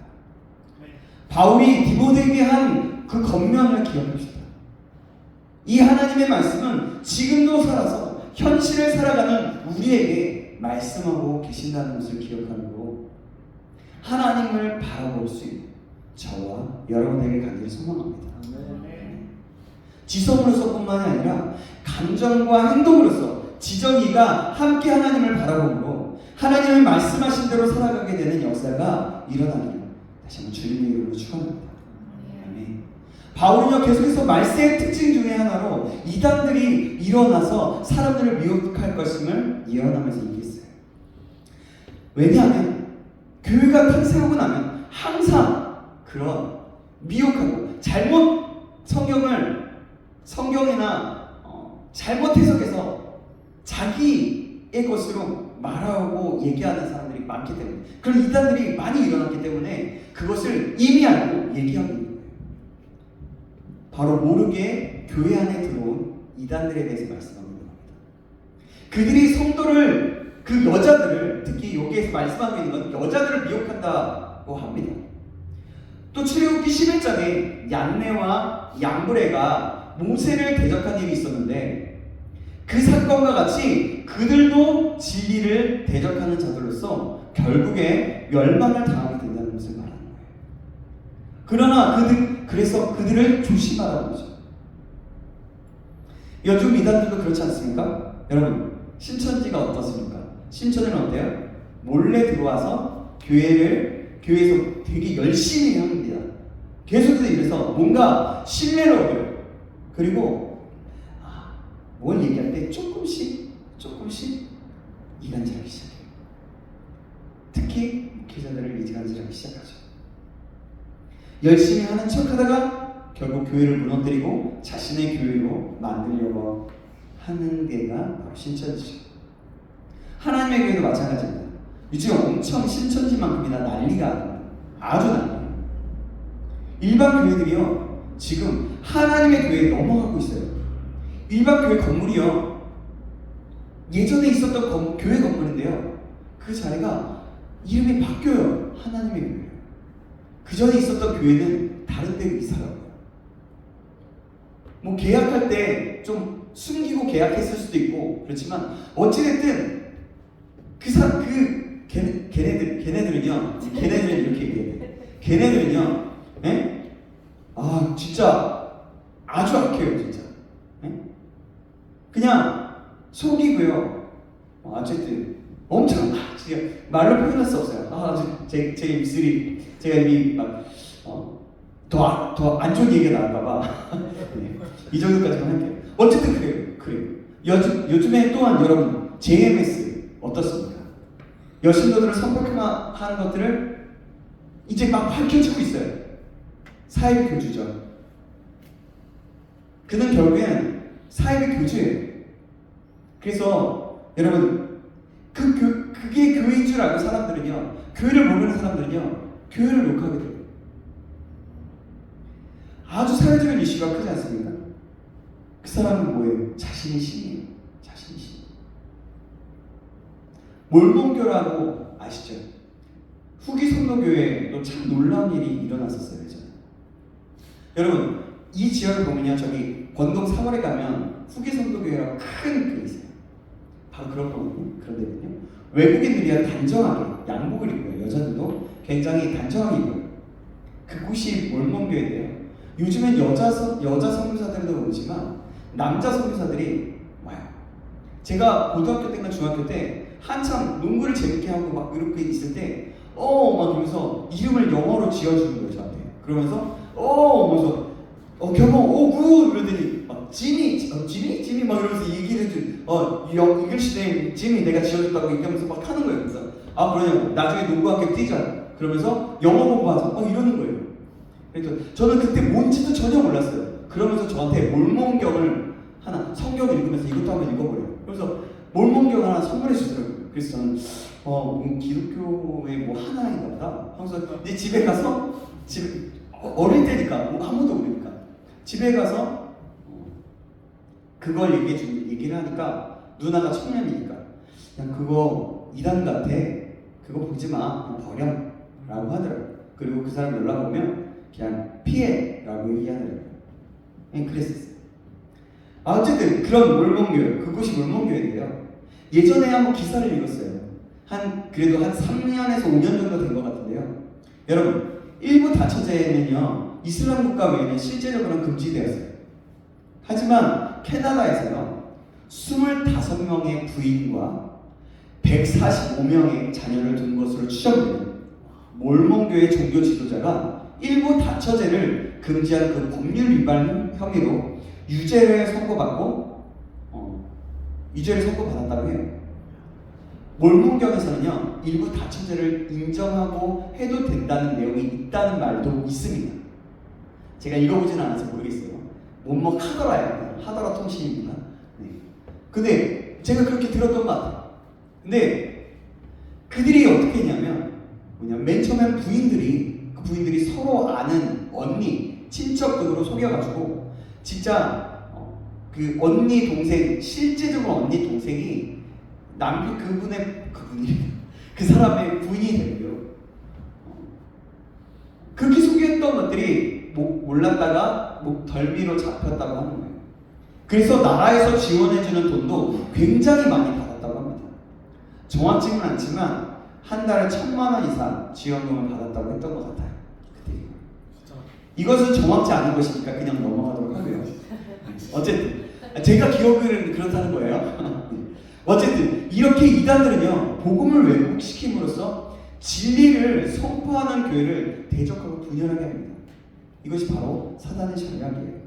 바울이 디모데에게 한 그 권면을 기억합시다. 이 하나님의 말씀은 지금도 살아서 현실을 살아가는 우리에게 말씀하고 계신다는 것을 기억하고 하나님을 바라볼 수 있는 저와 여러분에게 가기를 소망합니다. 지성으로서뿐만이 아니라 감정과 행동으로서 지정이가 함께 하나님을 바라보므로 하나님의 말씀하신 대로 살아가게 되는 역사가 일어나기를 다시 한번 주님의 이름으로 축원합니다. 바울은요 계속해서 말세의 특징 중에 하나로 이단들이 일어나서 사람들을 미혹할 것임을 예언하면서 얘기했어요. 왜냐하면 교회가 탄생하고 나면 항상 그런 미혹하고 성경이나 잘못 해석해서 자기의 것으로 말하고 얘기하는 사람들이 많기 때문에 그런 이단들이 많이 일어났기 때문에 그것을 이미 알고 얘기하고 있는 거예요. 바로 모르게 교회 안에 들어온 이단들에 대해서 말씀하고 있는 겁니다. 그들이 성도를 그 여자들을 특히 여기에서 말씀하고 있는 건 여자들을 미혹한다고 합니다. 또 출애굽기 11장에 얀네와 양브레가 모세를 대적한 일이 있었는데 그 사건과 같이 그들도 진리를 대적하는 자들로서 결국에 멸망을 당하게 된다는 것을 말하는 거예요. 그러나 그래서 그들을 조심하라고 하죠. 요즘 이단들도 그렇지 않습니까? 여러분, 신천지가 어떻습니까? 신천지는 어때요? 몰래 들어와서 교회에서 되게 열심히 합니다. 계속해서 이래서 뭔가 신뢰를 얻어요. 그리고 뭘 얘기할 때 조금씩 이간질하기 시작해요. 특히 목회자들을 이간질하기 시작하죠. 열심히 하는 척하다가 결국 교회를 무너뜨리고 자신의 교회로 만들려고 하는 데가 바로 신천지죠. 하나님의 교회도 마찬가지입니다. 요즘 엄청 신천지만큼이나 난리가 아닙니다. 아주 난리예요. 일반 교회들이요, 지금 하나님의 교회에 넘어가고 있어요. 일반 교회 건물이요, 예전에 있었던 교회 건물인데요, 그 자리가 이름이 바뀌어요. 하나님의 교회예요. 그 전에 있었던 교회는 다른 데로 이사가고요. 뭐 계약할 때 좀 숨기고 계약했을 수도 있고 그렇지만 어찌됐든 걔네들은 이렇게 얘기해요. 걔네들은요, 예? 진짜 아주 악해요, 진짜. 예? 그냥 속이고요. 어쨌든 엄청 진짜 말로 표현할 수 없어요. 제 입술이 제가 입이 더 안 좋은 얘기가 나올까봐 네, 이 정도까지만 할게요. 어쨌든 그래요. 요즘에 또한 여러분 JMS 어떻습니까? 여신도들을 선포하는 것들을 이제 막 밝혀지고 있어요. 사이비 교주죠. 그는 결국엔 사이비 교주예요. 그래서 여러분 그게 교회인 줄 알고 사람들은요, 교회를 모르는 사람들은요, 교회를 욕하게 돼요. 아주 사회적인 이슈가 크지 않습니까? 그 사람은 뭐예요? 자신이 신이에요. 자신이 신. 몰몬교라고 아시죠? 후기 성도교회도 참 놀라운 일이 일어났었어요. 예전에. 여러분, 이 지역을 보면요, 저기 권동 3월에 가면 후기 성도교회라고 큰 게 있어요. 바로 그런 거거든요. 그런데는요, 외국인들이 단정하게 양복을 입고요. 여자들도 굉장히 단정하게 입어요. 그곳이 몰몬교회인데요. 요즘엔 여자 선교사들도 오지만 남자 선교사들이 와요. 제가 고등학교 때나 중학교 때 한참 농구를 재밌게 하고 막 이렇게 있을 때 막 이러면서 이름을 영어로 지어주는 거예요, 저한테. 그러면서 그러면서 경호 이러더니 막 지미 막 이러면서 얘기를 해줘. 이글씨 네임 지미 내가 지어줬다고 얘기하면서 막 하는 거예요. 그래서 그러냐고, 나중에 농구학교 뛰자 그러면서 영어 공부하자 이러는 거예요. 그래서 저는 그때 뭔지도 전혀 몰랐어요. 그러면서 저한테 몰몬경을 하나, 성경을 읽으면서 이것도 한번 읽어보래요. 그래서 몰몬경을 하나 선물해 주더라고요. 그래서 저는 기독교의 뭐 하나인가 보다 하면서 이제 집에 가서 어릴 때니까 뭐 아무도 모르니까 집에 가서 그걸 얘기를 하니까 누나가 청년이니까 그냥 그거 이단 같아, 그거 보지 마, 그냥 버려 라고 하더라고요. 그리고 그 사람 연락 오면 그냥 피해 라고 얘기하더라고요. 그랬었어요. 어쨌든 그런 몰몬교회, 그곳이 몰몬교회인데요, 예전에 한번 기사를 읽었어요. 그래도 한 3년에서 5년 정도 된 것 같은데요, 여러분, 일부 다처제는요 이슬람 국가 외에는 실제적으로는 금지되었어요. 하지만 캐나다에서요 25명의 부인과 145명의 자녀를 둔 것으로 추정되는 몰몬교회 종교 지도자가 일부 다처제를 금지한 그 법률 위반 혐의로 유죄를 선고받았다고 해요. 몰몬경에서는요 일부 다처제를 인정하고 해도 된다는 내용이 있다는 말도 있습니다. 제가 읽어보지는 않아서 모르겠어요. 뭐뭐 하더라 통신입니다. 네. 근데 제가 그렇게 들었던 것 같아요. 근데 그들이 어떻게 했냐면 맨 처음엔 부인들이 서로 아는 언니, 친척 등으로 속여가지고 진짜 그 언니 동생, 실제적으로 언니 동생이 그 사람의 부인이 되고요. 그렇게 속였던 것들이 몰랐다가 덜미로 잡혔다고 하는 거예요. 그래서 나라에서 지원해주는 돈도 굉장히 많이 받았다고 합니다. 정확치는 않지만 한 달에 1,000만 원 이상 지원금을 받았다고 했던 것 같아요. 그때. 이것은 정확치 않은 것이니까 그냥 넘어가도록 하고요. 어쨌든 제가 기억은 그렇다는 거예요. 어쨌든 이렇게 이단들은요 복음을 왜곡시킴으로써 진리를 선포하는 교회를 대적하고 분열하게 합니다. 이것이 바로 사단의 전략이에요.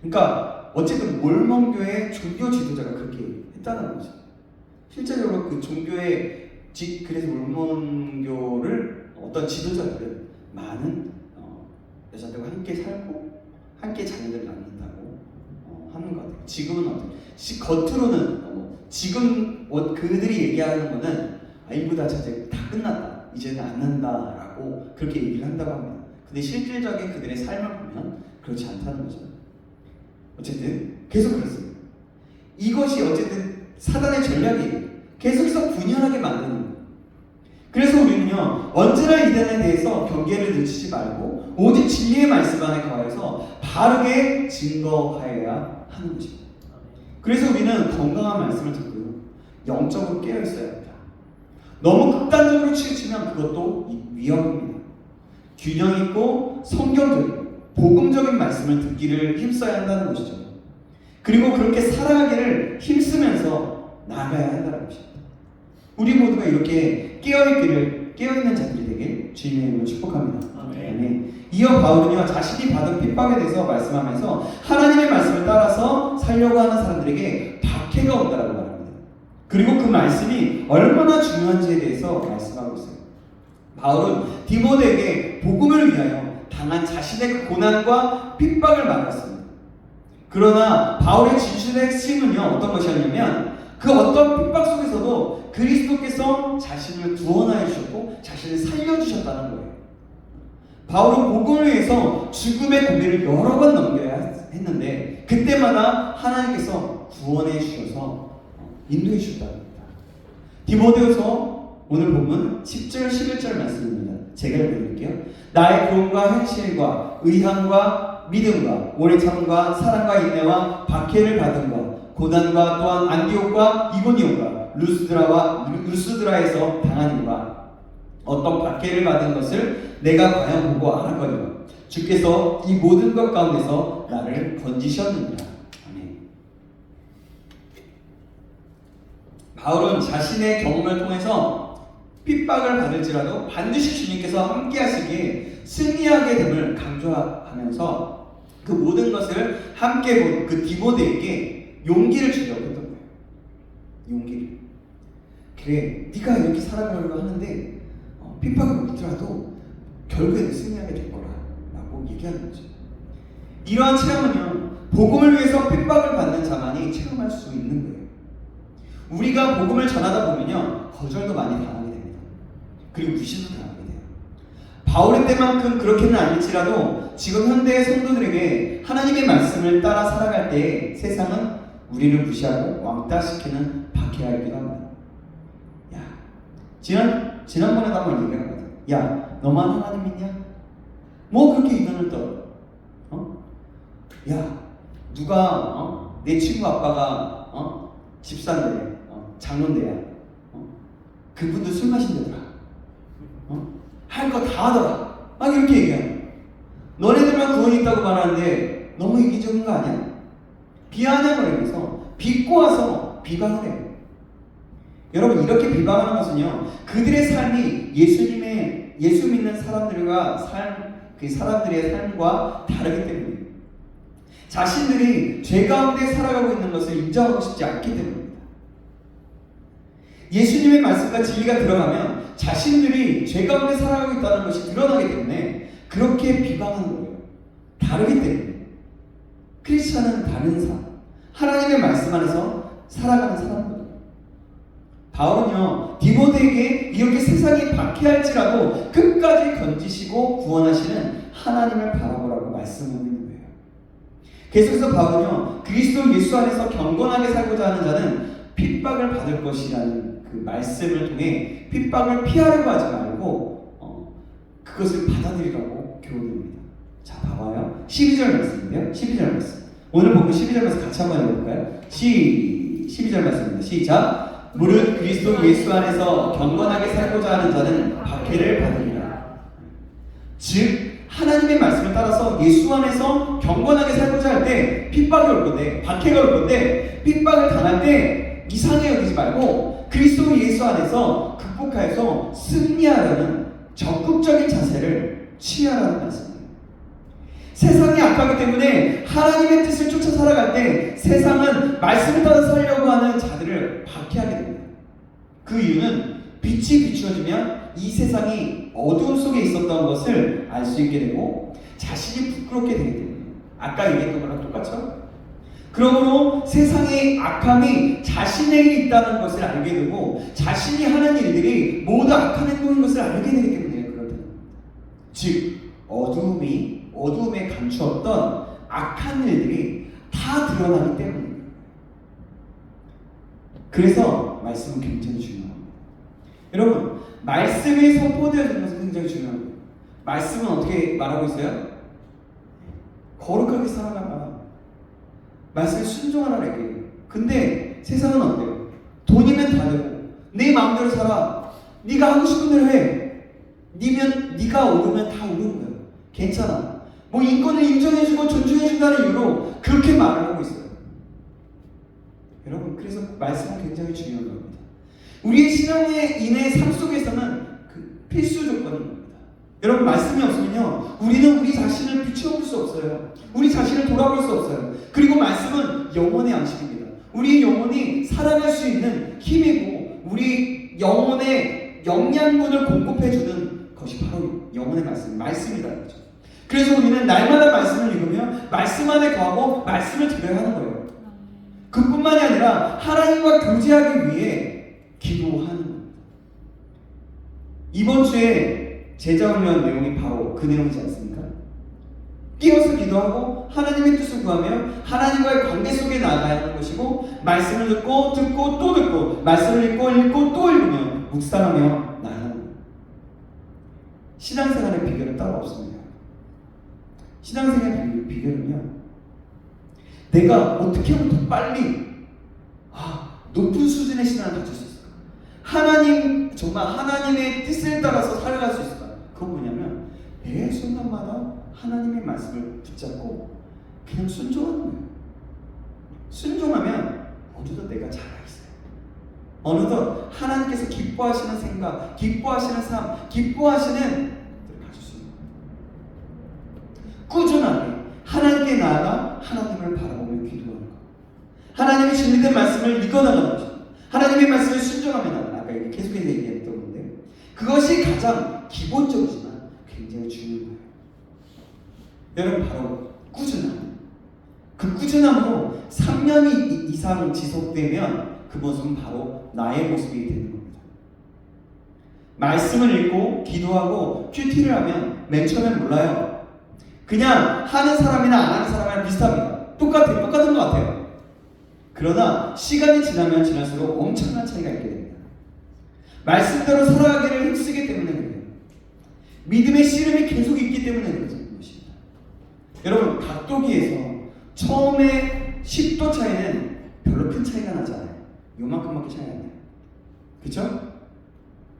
그러니까 어쨌든 몰몬교의 종교 지도자가 그렇게 했다는 거죠. 실제적으로 그 종교의 그래서 몰몬교를 어떤 지도자들은 많은 여자들과 함께 살고 함께 자녀들을 낳는다고 하는 것 같아요. 지금은 어떻게? 겉으로는 지금 그들이 얘기하는 거는 일부 다 이제 다 끝났다, 이제는 안 난다라고 그렇게 얘기를 한다고 합니다. 근데 실질적인 그들의 삶을 보면 그렇지 않다는 거죠. 어쨌든 계속 그렇습니다. 이것이 어쨌든 사단의 전략이에요. 계속해서 분열하게 만드는 거예요. 그래서 우리는요 언제나 이단에 대해서 경계를 늦추지 말고 오직 진리의 말씀 안에 거하여서 바르게 증거하여야 하는 것입니다. 그래서 우리는 건강한 말씀을 듣고요 영적으로 깨어 있어야 합니다. 너무 극단적으로 치우치면 그것도 위험입니다. 균형 있고 성경적이고 복음적인 말씀을 듣기를 힘써야 한다는 것이죠. 그리고 그렇게 살아가기를 힘쓰면서 나아가야 한다는 것입니다. 우리 모두가 이렇게 깨어있는 자들이 되길 주님의 이름으로 축복합니다. 아멘. 이어 바울은요 자신이 받은 핍박에 대해서 말씀하면서 하나님의 말씀을 따라서 살려고 하는 사람들에게 박해가 온다라고 말합니다. 그리고 그 말씀이 얼마나 중요한지에 대해서 말씀하고 있어요. 바울은 디모데에게 복음을 위하여 당한 자신의 그 고난과 핍박을 말했습니다. 그러나 바울의 진실의 핵심은요 어떤 것이었냐면 그 어떤 핍박 속에서도 그리스도께서 자신을 구원하여 주셨고 자신을 살려주셨다는 거예요. 바울은 복음을 위해서 죽음의 고비를 여러 번 넘겨야 했는데 그때마다 하나님께서 구원해 주셔서 인도해 주셨다는 겁니다. 디모데후서 오늘 본문 10절 11절 말씀입니다. 제가 읽어드릴게요. 나의 구원과 행실과 의함과 믿음과 오래 참과 사랑과 인내와 박해를 받은 것 고난과 또한 안디옥과 이고니온과 루스드라에서 당한 일과 어떤 박해를 받은 것을 내가 과연 보고 알았거니와 주께서 이 모든 것 가운데서 나를 건지셨느니라. 아멘. 바울은 자신의 경험을 통해서 핍박을 받을지라도 반드시 주님께서 함께 하시기에 승리하게 됨을 강조하면서 그 모든 것을 함께 본 그 디모데에게 용기를 주려고 했던 거예요. 용기를. 그래, 네가 이렇게 살아가려고 하는데 핍박을 받더라도 결국에는 승리하게 될 거라고 얘기하는 거죠. 이러한 체험은요 복음을 위해서 핍박을 받는 자만이 체험할 수 있는 거예요. 우리가 복음을 전하다 보면요 거절도 많이 당하게 됩니다. 그리고 무시도 당하게 돼요. 바울의 때만큼 그렇게는 아닐지라도 지금 현대의 성도들에게 하나님의 말씀을 따라 살아갈 때 세상은 우리를 무시하고 왕따시키는 박해하기도 합니다. 야, 지난번에도 한번 얘기한 것 같아요. 야, 너만 하나님 믿냐? 뭐 그렇게 이단을 떨어? 야, 누가 내 친구 아빠가 집사인데 장로인데야 그분도 술 마신다더라. 할 거 다 하더라. 막 이렇게 얘기해요. 너네들만 구원이 있다고 말하는데 너무 이기적인 거 아니야? 비아냥거리면서 비꼬아서 비방을 해요. 여러분 이렇게 비방하는 것은요 그들의 삶이 예수 믿는 사람들과 그 사람들의 삶과 다르기 때문이에요. 자신들이 죄 가운데 살아가고 있는 것을 인정하고 싶지 않기 때문입니다. 예수님의 말씀과 진리가 들어가면 자신들이 죄 가운데 살아가고 있다는 것이 드러나기 때문에 그렇게 비방하는 거예요. 다르기 때문에. 크리스찬은 다른 삶, 하나님의 말씀 안에서 살아가는 사람입니다. 바울은요 디모데에게 이렇게 세상이 박해할지라도 끝까지 건지시고 구원하시는 하나님을 바라보라고 말씀하고 있는 거예요. 계속해서 바울은요 그리스도 예수 안에서 경건하게 살고자 하는 자는 핍박을 받을 것이라는 그 말씀을 통해 핍박을 피하려고 하지 말고 그것을 받아들이라고 교훈합니다. 자 봐봐요. 12절 말씀인데요. 12절 말씀. 오늘 보고 12절 말씀 같이 한번 읽어볼까요? 12절 말씀입니다. 시작. 무릇 그리스도 예수 안에서 경건하게 살고자 하는 자는 박해를 받으리라. 즉 하나님의 말씀을 따라서 예수 안에서 경건하게 살고자 할 때 핍박이 올 건데, 박해가 올 건데, 핍박을 당할 때 이상하게 여기지 말고 그리스도 예수 안에서 극복하여서 승리하려는 적극적인 자세를 취하라는 말씀이에요. 세상이 악하기 때문에 하나님의 뜻을 쫓아 살아갈 때 세상은 말씀을 따라 살려고 하는 자들을 박해하게 됩니다. 그 이유는 빛이 비추어지면 이 세상이 어두움 속에 있었던 것을 알 수 있게 되고 자신이 부끄럽게 되게 됩니다. 아까 얘기했던 거랑 똑같죠? 그러므로 세상의 악함이 자신에게 있다는 것을 알게 되고 자신이 하는 일들이 모두 악한 행동인 것을 알게 되기 때문에 그렇다는 겁니다. 즉 어두움에 감추었던 악한 일들이 다 드러나기 때문입니다. 그래서 말씀은 굉장히 중요합니다. 여러분, 말씀이 선포되어지는 것은 굉장히 중요합니다. 말씀은 어떻게 말하고 있어요? 거룩하게 살아가라. 말씀에 순종하라 얘기해요. 근데 세상은 어때요? 돈이면 다 되고 내 마음대로 살아. 네가 하고 싶은 대로 해. 네가 오르면 다 오르는 거예요. 괜찮아. 뭐 인권을 인정해주고 존중해준다는 이유로 그렇게 말을 하고 있어요. 여러분, 그래서 말씀은 굉장히 중요한 겁니다. 우리의 신앙인의 삶 속에서는 그 필수 조건입니다. 여러분, 말씀이 없으면요, 우리는 우리 자신을 비추어볼 수 없어요. 우리 자신을 돌아볼 수 없어요. 그리고 말씀은 영혼의 양식입니다. 우리 영혼이 살아갈 수 있는 힘이고 우리 영혼의 영양분을 공급해주는 것이 바로 영혼의 말씀이라는 거죠. 그래서 우리는 날마다 말씀을 읽으며 말씀 안에 거하고 말씀을 들어야 하는 거예요. 그뿐만이 아니라 하나님과 교제하기 위해 기도하는 겁니다. 이번 주에 제자훈련 내용이 바로 그 내용이지 않습니까? 끼어서 기도하고 하나님의 뜻을 구하며 하나님과의 관계 속에 나아가야 하는 것이고 말씀을 듣고 또 듣고 말씀을 읽고 또 읽으며 묵상하며 나아가는 겁니다. 신앙생활의 비결은 따로 없습니다. 신앙생활의 비결은요, 내가 어떻게 하면 더 빨리 높은 수준의 신앙을 가질 수 있을까? 정말 하나님의 뜻을 따라서 살아갈 수 있을까? 그건 뭐냐면 매 순간마다 하나님의 말씀을 붙잡고 그냥 순종하는 거예요. 순종하면 어느덧 내가 잘하겠어요. 어느덧 하나님께서 기뻐하시는 생각, 기뻐하시는 삶, 기뻐하시는 것들을 가질 수 있는 거예요. 꾸준하게 하나님께 나아가 하나님을 바라보며 기도하는 것, 하나님의 진리된 말씀을 읽어나가는 것입니다. 하나님의 말씀을 순종하며 나가는, 아까 계속해서 얘기했던 건데, 그것이 가장 기본적이지만 굉장히 중요한 거예요. 여러분, 바로 꾸준함. 그 꾸준함으로 3년 이상 지속되면 그 모습은 바로 나의 모습이 되는 겁니다. 말씀을 읽고 기도하고 큐티를 하면 맨 처음엔 몰라요. 그냥 하는 사람이나 안 하는 사람이랑 비슷합니다. 똑같은 것 같아요. 그러나 시간이 지나면 지날수록 엄청난 차이가 있게 됩니다. 말씀대로 살아가기를 힘쓰기 때문에 그래요. 믿음의 씨름이 계속 있기 때문에 그런 것입니다. 여러분, 닭도기에서 처음에 10도 차이는 별로 큰 차이가 나지 않아요. 요만큼밖에 차이가 안 나요. 그렇죠?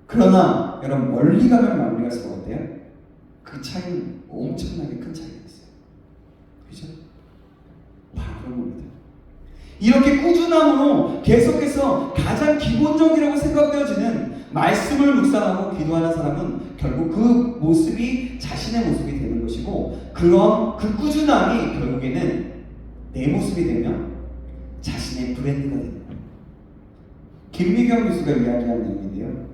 그러나 여러분, 멀리 가면 멀리 갈수록 어때요? 그 차이는 엄청나게 큰 차이가 있어요. 그죠? 바로 그런 겁니다. 이렇게 꾸준함으로 계속해서 가장 기본적이라고 생각되어지는 말씀을 묵상하고 기도하는 사람은 결국 그 모습이 자신의 모습이 되는 것이고, 그런 그 꾸준함이 결국에는 내 모습이 되면 자신의 브랜드가 됩니다. 김미경 교수가 이야기한 내용인데요,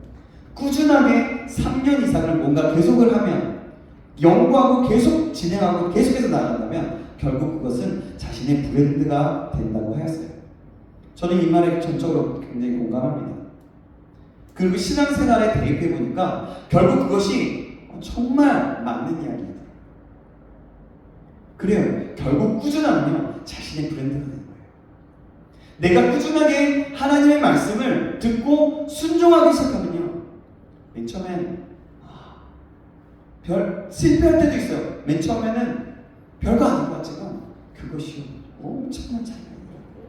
꾸준하게 3년 이상을 뭔가 계속을 하면, 연구하고 계속 진행하고 계속해서 나아간다면 결국 그것은 자신의 브랜드가 된다고 하였어요. 저는 이 말에 전적으로 굉장히 공감합니다. 그리고 신앙생활에 대입해 보니까 결국 그것이 정말 맞는 이야기예요. 그래요. 결국 꾸준함은요, 자신의 브랜드가 되는 거예요. 내가 꾸준하게 하나님의 말씀을 듣고 순종하기 시작하면요, 맨 처음엔 실패할 때도 있어요. 맨 처음에는 별거 아닌 것 같지만 그것이 엄청난 차이가 있어요.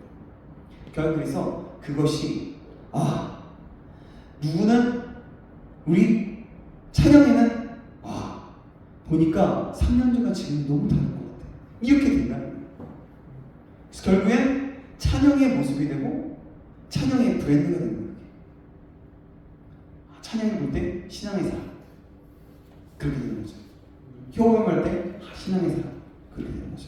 결국 그래서 그것이 누구는, 우리 찬영이는 보니까 3년 전과 지금 너무 다른 것 같아요. 이렇게 된다는 거예요. 그래서 결국엔 찬영의 모습이 되고 찬영의 브랜드가 되는 거예요. 찬양을 볼 때 신앙의 사람 그렇게 되는 거죠. 효험할 때 신앙의 사람 그렇게 되는 거죠.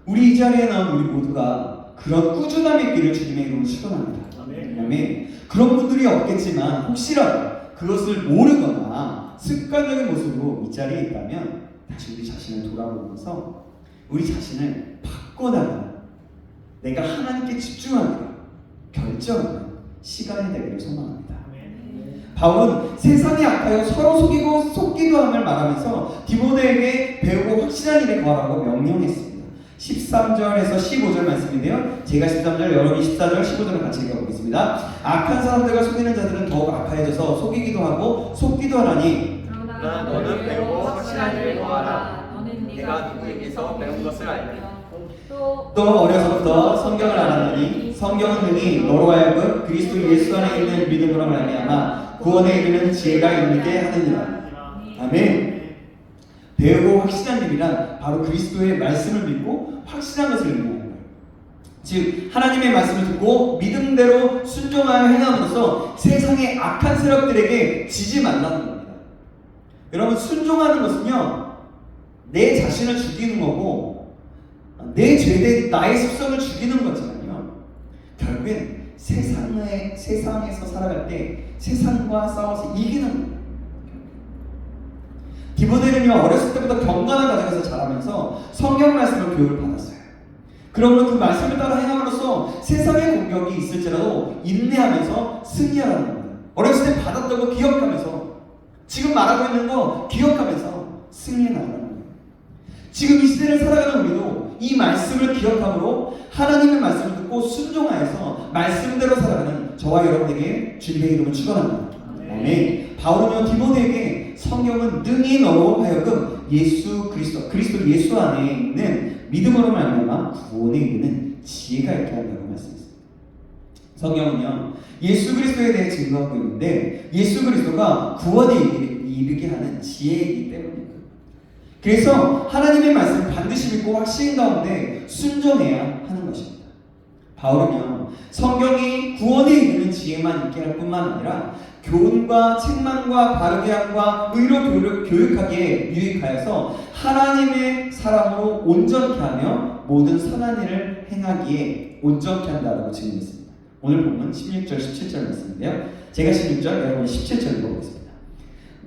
우리 이 자리에 나온 우리 모두가 그런 꾸준함의 길을 주님의 이름으로 축원합니다. 아멘. 그런 분들이 없겠지만 혹시라도 그것을 모르거나 습관적인 모습으로 이 자리에 있다면 다시 우리 자신을 돌아보면서 우리 자신을 바꿔나가는 내가 하나님께 집중하기로 결정하는 시간이 되기를 소망합니다. 바울은 세상에 악하여 서로 속기도 함을 말하면서 디모데에게 배우고 확실한 일에 거하라고 명령했습니다. 13절에서 15절 말씀인데요. 제가 13절, 여러분이 14절, 15절을 같이 읽어보겠습니다. 악한 사람들과 속이는 자들은 더욱 악하여져서 속이기도 하고 속기도 하나니 그러나 너는 배우고 확실한 일에 거하라. 내가 누구에게서 배운 것을 알며 또 어려서부터 성경을 알았느니 성경은 능히 너로 하여금 그리스도 예수 안에 있는 믿음으로 말미암아 구원에 이르는 지혜가 있게 하느니라. 아멘. 배우고 확실한 일이란 바로 그리스도의 말씀을 믿고 확실한 것을 의미하는 거예요. 즉 하나님의 말씀을 듣고 믿음대로 순종하여 행함으로써 세상의 악한 세력들에게 지지 말라는 겁니다. 여러분, 순종하는 것은요 내 자신을 죽이는 거고 내 죄된 나의 습성을 죽이는 거지만요 결국엔 세상에서 살아갈 때 세상과 싸워서 이기는 거예요. 디모데는요 어렸을 때부터 경건한 가정에서 자라면서 성경 말씀을 교육을 받았어요. 그러므로 그 말씀을 따라 행함으로써 세상의 공격이 있을지라도 인내하면서 승리하라는 겁니다. 어렸을 때 받았던 거 기억하면서 지금 말하고 있는 거 기억하면서 승리해 나가라는 거예요. 지금 이 시대를 살아가는 우리도 이 말씀을 기억함으로 하나님의 말씀을 듣고 순종하여서 말씀대로 살아가는 저와 여러분에게 주님의 이름을 축원합니다. 아멘. 바울은요 디모데에게 성경은 능히 너로 하여금 그리스도 예수 안에 있는 믿음으로 말미암아 구원에 이르는 지혜가 있게 한다고 말씀했습니다. 성경은요 예수 그리스도에 대해 증거하고 있는데 예수 그리스도가 구원에 이르게 하는 지혜이기 때문입니다. 그래서 하나님의 말씀을 반드시 믿고 확신 가운데 순종해야 하는 것입니다. 바울은요 성경이 구원에 이르는 지혜만 있게 할 뿐만 아니라 교훈과 책망과 바르게 함과 의로 교육하기에 유익하여서 하나님의 사람으로 온전케 하며 모든 선한 일을 행하기에 온전케 한다라고 증언했습니다. 오늘 보면 16절 17절 말씀인데요. 제가 16절 여러분이 17절 읽어보겠습니다.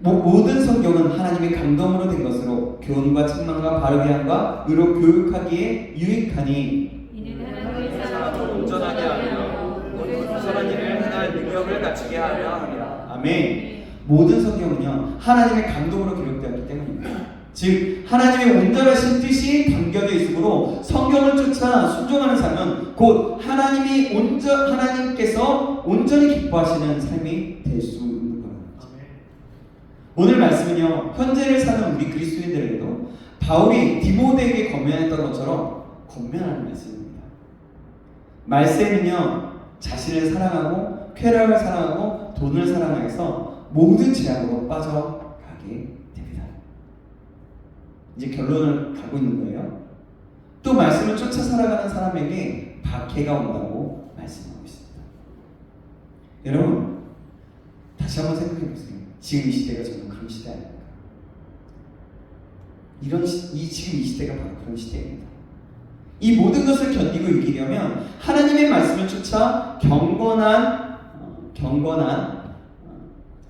모든 성경은 하나님의 감동으로 된 것으로 교훈과 책망과 바르게 함과 의로 교육하기에 유익하니 이는 하나님의 사람을 온전하게 하며 모든 선한 일을 행할 능력을 갖추게 하려 함이라. 아멘. 모든 성경은요 하나님의 감동으로 기록되었기 때문입니다. 즉 하나님의 온전하신 뜻이 담겨져 있으므로 성경을 쫓아 순종하는 삶은 곧 하나님께서 온전히 기뻐하시는 삶이 될 수 있는 겁니다. 오늘 말씀은요 현재를 사는 우리 그리스도인들에게도 바울이 디모데에게 권면했던 것처럼 권면하는 말씀입니다. 말씀은요 자신을 사랑하고 쾌락을 사랑하고 돈을 사랑해서 모든 죄악으로 빠져가게 됩니다. 이제 결론을 가고 있는 거예요. 또 말씀을 쫓아 살아가는 사람에게 박해가 온다고 말씀하고 있습니다. 여러분 다시 한번 생각해 보세요. 지금 이 시대가 정말 그런 시대 아닙니까? 지금 이 시대가 바로 그런 시대입니다. 이 모든 것을 견디고 이기려면 하나님의 말씀을 쫓아 경건한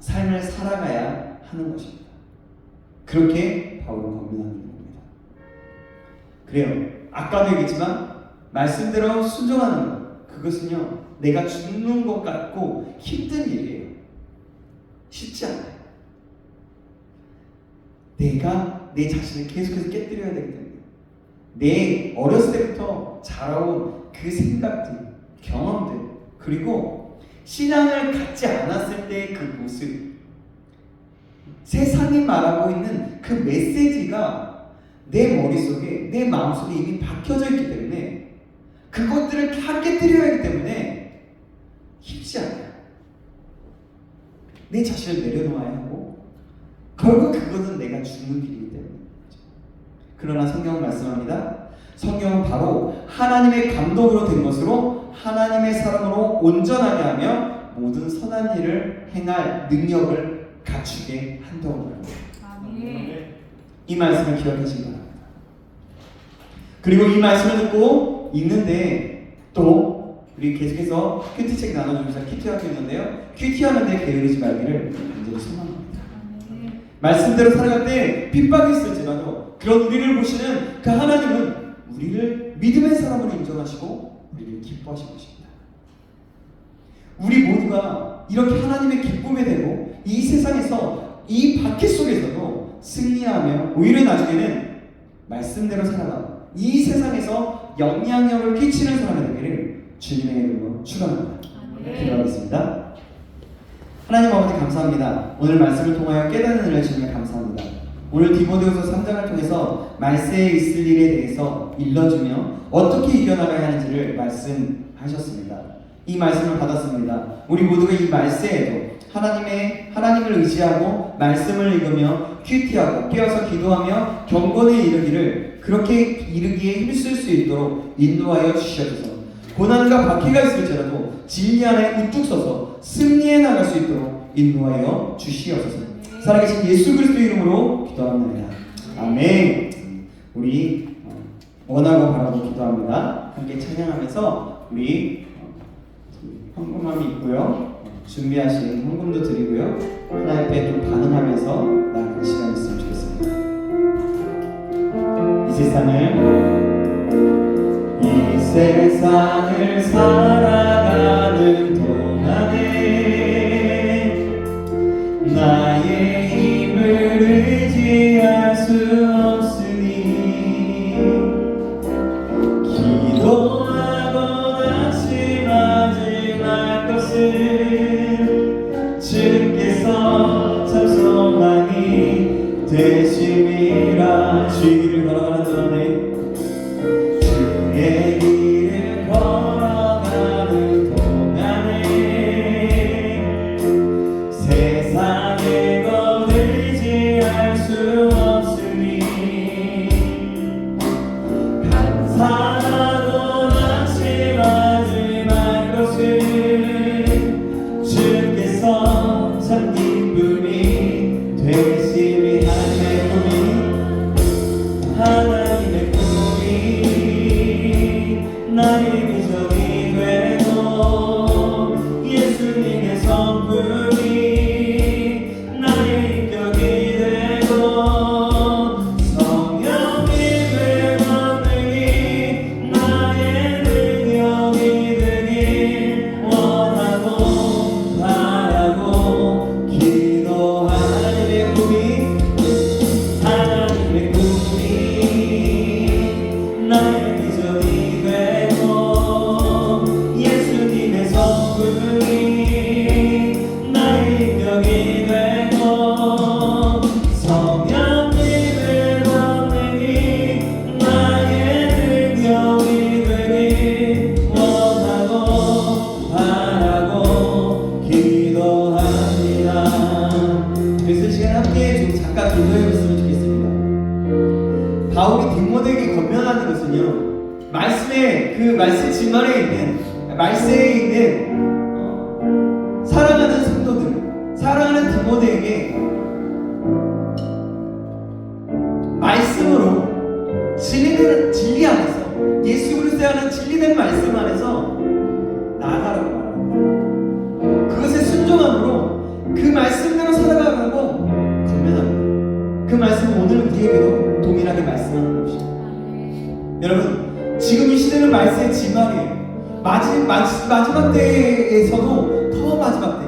삶을 살아가야 하는 것입니다. 그렇게 바울은 권면하는 겁니다. 그래요. 아까도 얘기했지만 말씀대로 순종하는 것 그것은요 내가 죽는 것 같고 힘든 일이에요. 쉽지 않아요. 내가 내 자신을 계속해서 깨뜨려야 되기 때문에 내 어렸을 때부터 자라온 그 생각들, 경험들 그리고 신앙을 갖지 않았을 때의 그 모습 세상이 말하고 있는 그 메시지가 내 머릿속에 내 마음속에 이미 박혀져 있기 때문에 그것들을 다 깨뜨려야 하기 때문에 쉽지 않아요. 내 자신을 내려놓아야 하고 결국 그것은 내가 죽는 길이기 때문에. 그러나 성경은 말씀합니다. 성경은 바로 하나님의 감독으로 된 것으로 하나님의 사람으로 온전하게 하며 모든 선한 일을 행할 능력을 갖추게 한다고 합니다. 아멘. 이 말씀을 기억하시기 바랍니다. 그리고 이 말씀을 듣고 있는데 또 우리 계속해서 큐티책 나눠주면서 큐티하고 있는데요. 큐티하는데 게으르지 말기를 간절히 소망합니다. 아멘. 말씀대로 살아갈 때 핍박이 있을지라도 그런 우리를 보시는 그 하나님은 우리를 믿음의 사람으로 인정하시고 우리를 기뻐하시고 계십니다. 우리 모두가 이렇게 하나님의 기쁨이 되고 이 세상에서 이 바퀴 속에서도 승리하며 오히려 나중에는 말씀대로 살아가고 이 세상에서 영향력을 끼치는 사람이 되기를 주님의 이름으로 축원합니다. 기도하겠습니다. 하나님 아버지 감사합니다. 오늘 말씀을 통하여 깨닫는 은혜를 주님에 감사합니다. 오늘 디모데후서 3장을 통해서 말세에 있을 일에 대해서 일러주며 어떻게 이겨나가야 하는지를 말씀하셨습니다. 이 말씀을 받았습니다. 우리 모두가 이 말세에도 하나님을 의지하고 말씀을 읽으며 큐티하고 깨어서 기도하며 경건에 이르기를 그렇게 이르기에 힘쓸 수 있도록 인도하여 주시옵소서. 고난과 박해가 있을지라도 진리 안에 우뚝 서서 승리해 나갈 수 있도록 인도하여 주시옵소서. 살아계신 예수 그리스도 이름으로 기도합니다. 아멘. 우리 원하고 바라고 기도합니다. 함께 찬양하면서 우리 헌금함이 있고요. 준비하신 헌금도 드리고요. 하나님 앞에 좀 반응하면서 나아갈 시간이 있으면 좋겠습니다. 이 세상을 살아가는 동안에 나의 힘을 의지할 수 없으니 기도하고 낙심하지 말 것을 주께서 참 소망이 되심이라. 주의 길을 걸어가는 동안에 주의 길을 걸어가는 동안에 세상에 거들지할 수 없으니 감사하고 낙심하지 말 것을 주께서 참 기쁨이 되심이. 하나님의 꿈이 나의 비전이 되고 예수님의 성품이 나의 인격이 되고 성령님의 권능이 나의 능력이 되길 원하고 바라고 기도하는 하나님의 꿈이 나의 비전이 되고 예수님의 성품이 나의 인격이 되고 성령님의 권능이 나의 능력이 되길 원하고 바라고 기도합니다. 그래서 이 시간 함께 좀 잠깐 기도해봤으면 좋겠습니다. 바울이 디모데에게 권면하는 것은요, 말씀의 그 말씀 진말에 있는 말세에 있는 사랑하는 성도들, 사랑하는 디모데에게 말씀으로 진리 안에서 예수 그리스도에 하는 진리된 말씀 안에서 나아가라고 말합니다. 그것에 순종함으로 그 말씀대로 살아가라고 권면합니다. 그 말씀은 오늘 우리에게도 동일하게 말씀하는 것입니다. 여러분, 지금 이 시대는 말세의 지망이에요. 마지막 때에서도 더 마지막 때,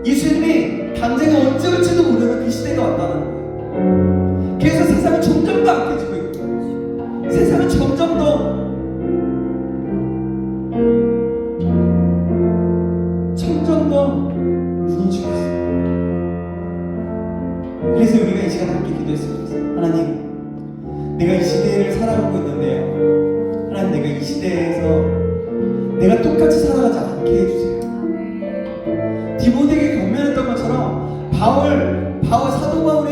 예수님이 당장에 언제 올지도 모르는 그 시대가 왔다는 거예요. 그래서 세상은 점점 더 악해지고 있고 세상은 점점 더 무너지고 있어요. 그래서 우리가 이 시간 함께 기도했으면 좋겠어요. 하나님, 내가 이 시대를 살아가고 있는데요, 하나님, 내가 이 시대에서 내가 똑같이 살아가지 않게 해주세요. 디모데에게 권면했던 것처럼 사도 바울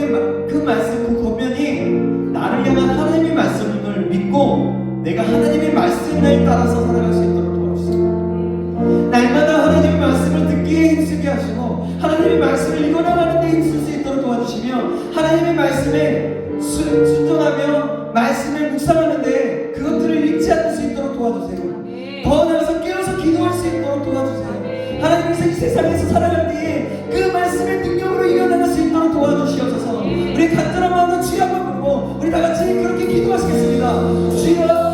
따라서 살아갈 수 있도록 도와주세요. 날마다 하나님의 말씀을 듣기에 힘쓰게 하시고 하나님의 말씀을 읽어나가는 데 힘쓸 수 있도록 도와주시며 하나님의 말씀에 순종하며 말씀을 묵상하는데 그것들을 잊지 않을 수 있도록 도와주세요. 더 나아가서 깨어서 기도할 수 있도록 도와주세요. 하나님께서 이 세상에서 살아갈 때에 그 말씀의 능력으로 이겨나갈 수 있도록 도와주시옵소서. 우리 간절한 마음으로 주여 한번 부르고 우리 다같이 그렇게 기도하시겠습니다. 주여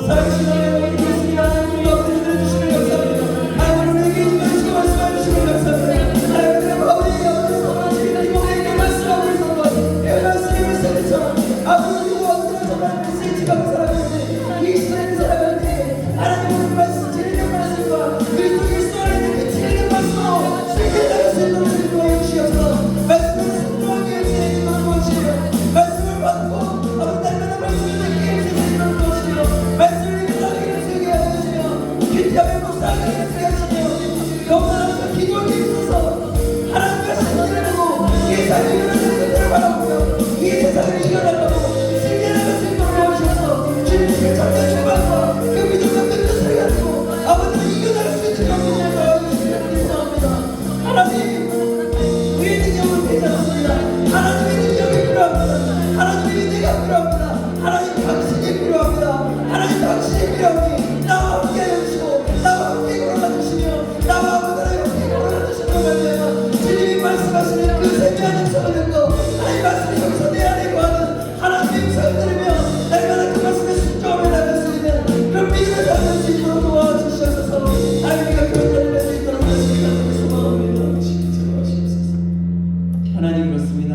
살아계신 하나님 예수님 하나님의 옆에 들어주시는 감사합니다. 하나님 우리에게 임하시고 말씀해 주시는 감사합니다. 하나님 아버지 아버지 이번에 말씀하고 있어서 이 말씀을 세대처럼 아버지도 아버지가 정말 메시지가 살아가는데 이 시대에 살아가는데 하나님 우리 말씀 진리의 말씀과 그리스도 예수 안에 그 진리의 말씀으로 쉽게 나갈 수 있도록 도와주시옵소서. 말씀을 순종하게 해주시는 도와주시오. 말씀을 받고 아버지 날마다 말씀을 듣게 해주시는 도와주시오. 말씀을 읽어나가게 해주시며 기도하며 묵상하게 해주시며 영원한 기도하게 해주셔서 하나님과 신뢰를 보고 이 세상을 이겨나가는 것들을 바라보며 이 세상을 이겨나가고 승리하는 것을 도와주셔서 주님께 정말 충만과 그 믿음과 그 뜻을 가지고 아버지를 이겨나갈 수 있는 영혼을 도와주시기를 기도합니다. 하나님 우리의 능력은 되지 않습니다. 하나님의 능력이 필요합니다. 하나님의 은혜가 필요합니다. 하나님 당신이 필요합니다. 하나님 당신이 필요하니 나와 함께 해주시고 나와 함께 걸어가 주시며 나와 아버지와 함께 걸어가 주시는 말씀을 주님이 말씀하시는 그 생명의 음성을 듣고 하나님 말씀이 여기서 내 안에 거하는 하나님의 음성을 들으며 날마다 그 말씀에 순종하며 나갈 수 있는 그런 믿음을 가질 수 있도록 도와주시옵소서. 하나님과 그런 자를 낼수 있도록 말씀을 소망합니다. 지켜주시옵소서. 하나님 그렇습니다.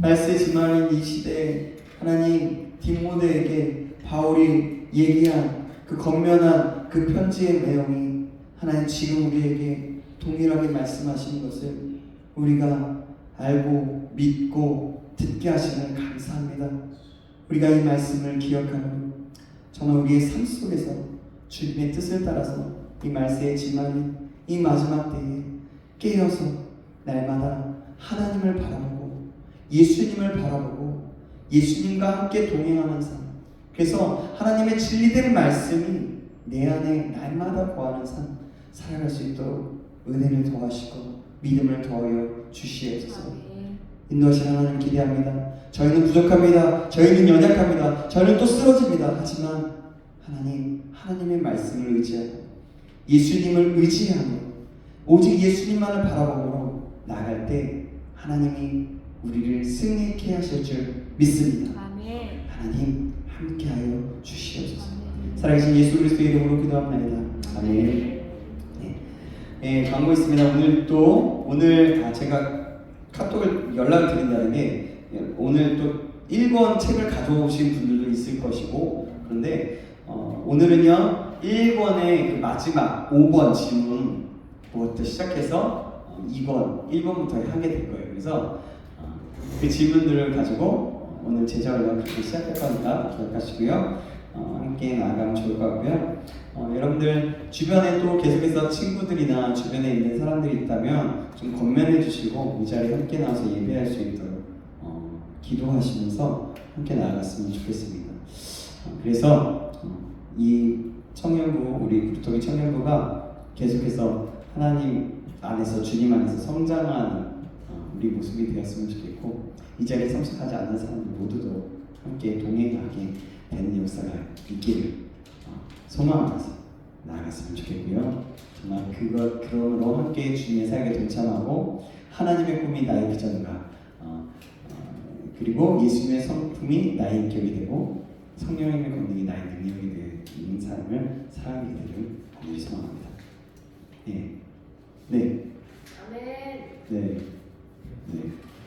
말씀의 지말인 이 시대에 하나님 디모데에게 바울이 얘기한 그 권면한 그 편지의 내용이 하나님 지금 우리에게 동일하게 말씀하시는 것을 우리가 알고 믿고 듣게 하시는 감사합니다. 우리가 이 말씀을 기억하며 정말 우리의 삶 속에서 주님의 뜻을 따라서 이 말씀의 지말인 이 마지막 때에 깨어서 날마다 하나님을 바라보고 예수님을 바라보고 예수님과 함께 동행하는 삶, 그래서 하나님의 진리된 말씀이 내 안에 날마다 거하는 삶 살아갈 수 있도록 은혜를 더하시고 믿음을 더하여 주시옵소서. 인도하시는 하나님 기대합니다. 저희는 부족합니다. 저희는 연약합니다. 저희는 또 쓰러집니다. 하지만 하나님의 말씀을 의지하고 예수님을 의지하며 오직 예수님만을 바라보고 나갈 때 하나님이 우리를 승리케 하실 줄 믿습니다. 하나님 함께하여 주시옵소서. 살아계신 예수 그리스도의 이름으로 기도합니다. 아멘. 네, 광고 있습니다. 오늘 제가 카톡을 연락을 드린다는 게 오늘 또 1권 책을 가져오신 분들도 있을 것이고 그런데 오늘은요 1권의 그 마지막 5번 질문부터 시작해서 2권 1번부터 하게 될 거예요. 그래서 그 질문들을 가지고 오늘 제자훈련 그렇게 시작할 거니까 기억하시고요. 함께 나아가면 좋을 것 같고요. 여러분들 주변에 또 계속해서 친구들이나 주변에 있는 사람들이 있다면 좀 권면해 주시고 이 자리에 함께 나와서 예배할 수 있도록 기도하시면서 함께 나아갔으면 좋겠습니다. 그래서 이 청년부, 우리 구토기 청년부가 계속해서 하나님 안에서 주님 안에서 성장하는 우리 모습이 되었으면 좋겠고 이 자리에 참석하지 않는 사람들 모두도 함께 동행하게 되는 역사가 있기를 소망하면서 나아갔으면 좋겠고요. 정말 그러므로 함께 주님의 사역에 동참하고 하나님의 꿈이 나의 비전과 그리고 예수님의 성품이 나의 인격이 되고 성령님의 권능이 나의 능력이 되는 삶을 살아가게 되기를 간절히 소망합니다. 네.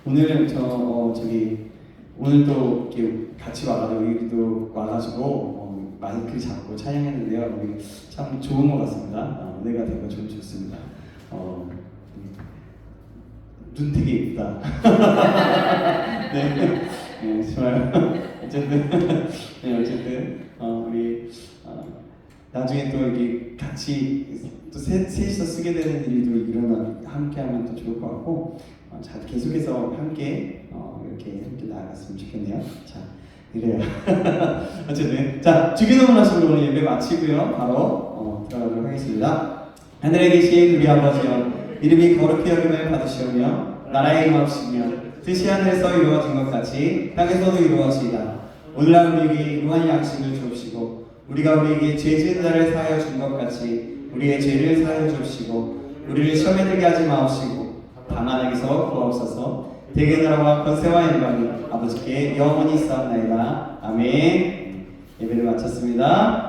오늘은 오늘 또 이렇게 같이 와가지고 여기도 와가지고 마이크 잡고 찬양했는데요. 우리 참 좋은 것 같습니다. 은혜가 되고 좀 좋습니다. 눈 되게 예쁘다. 네, 좋아요. 어쨌든 우리 나중에 또 이렇게 같이 또 셋이서 쓰게 되는 일도 함께하면 또 좋을 것 같고. 자, 계속해서 함께 이렇게 나아갔으면 좋겠네요. 자, 이래요. 어쨌든 자 주기도문 하시고 오늘 예배 마치고요. 바로 들어가도록 하겠습니다. 하늘에 계신 우리 아버지여, 이름이 거룩히 여김을 받으시오며 나라의 임하옵시며 뜻이 하늘에서 이루어진 것 같이 땅에서도 이루어지이다. 오늘날 우리에게 무한 양식을 주옵시고 우리가 우리에게 죄 지은 자를 사하여 준 것 같이 우리의 죄를 사하여 주옵시고 우리를 시험에 들게 하지 마옵시고 다만 악에서 구하옵소서. 대개 나라와 권세와 영광이 아버지께 영원히 있사옵나이다. 아멘. 예배를 마쳤습니다.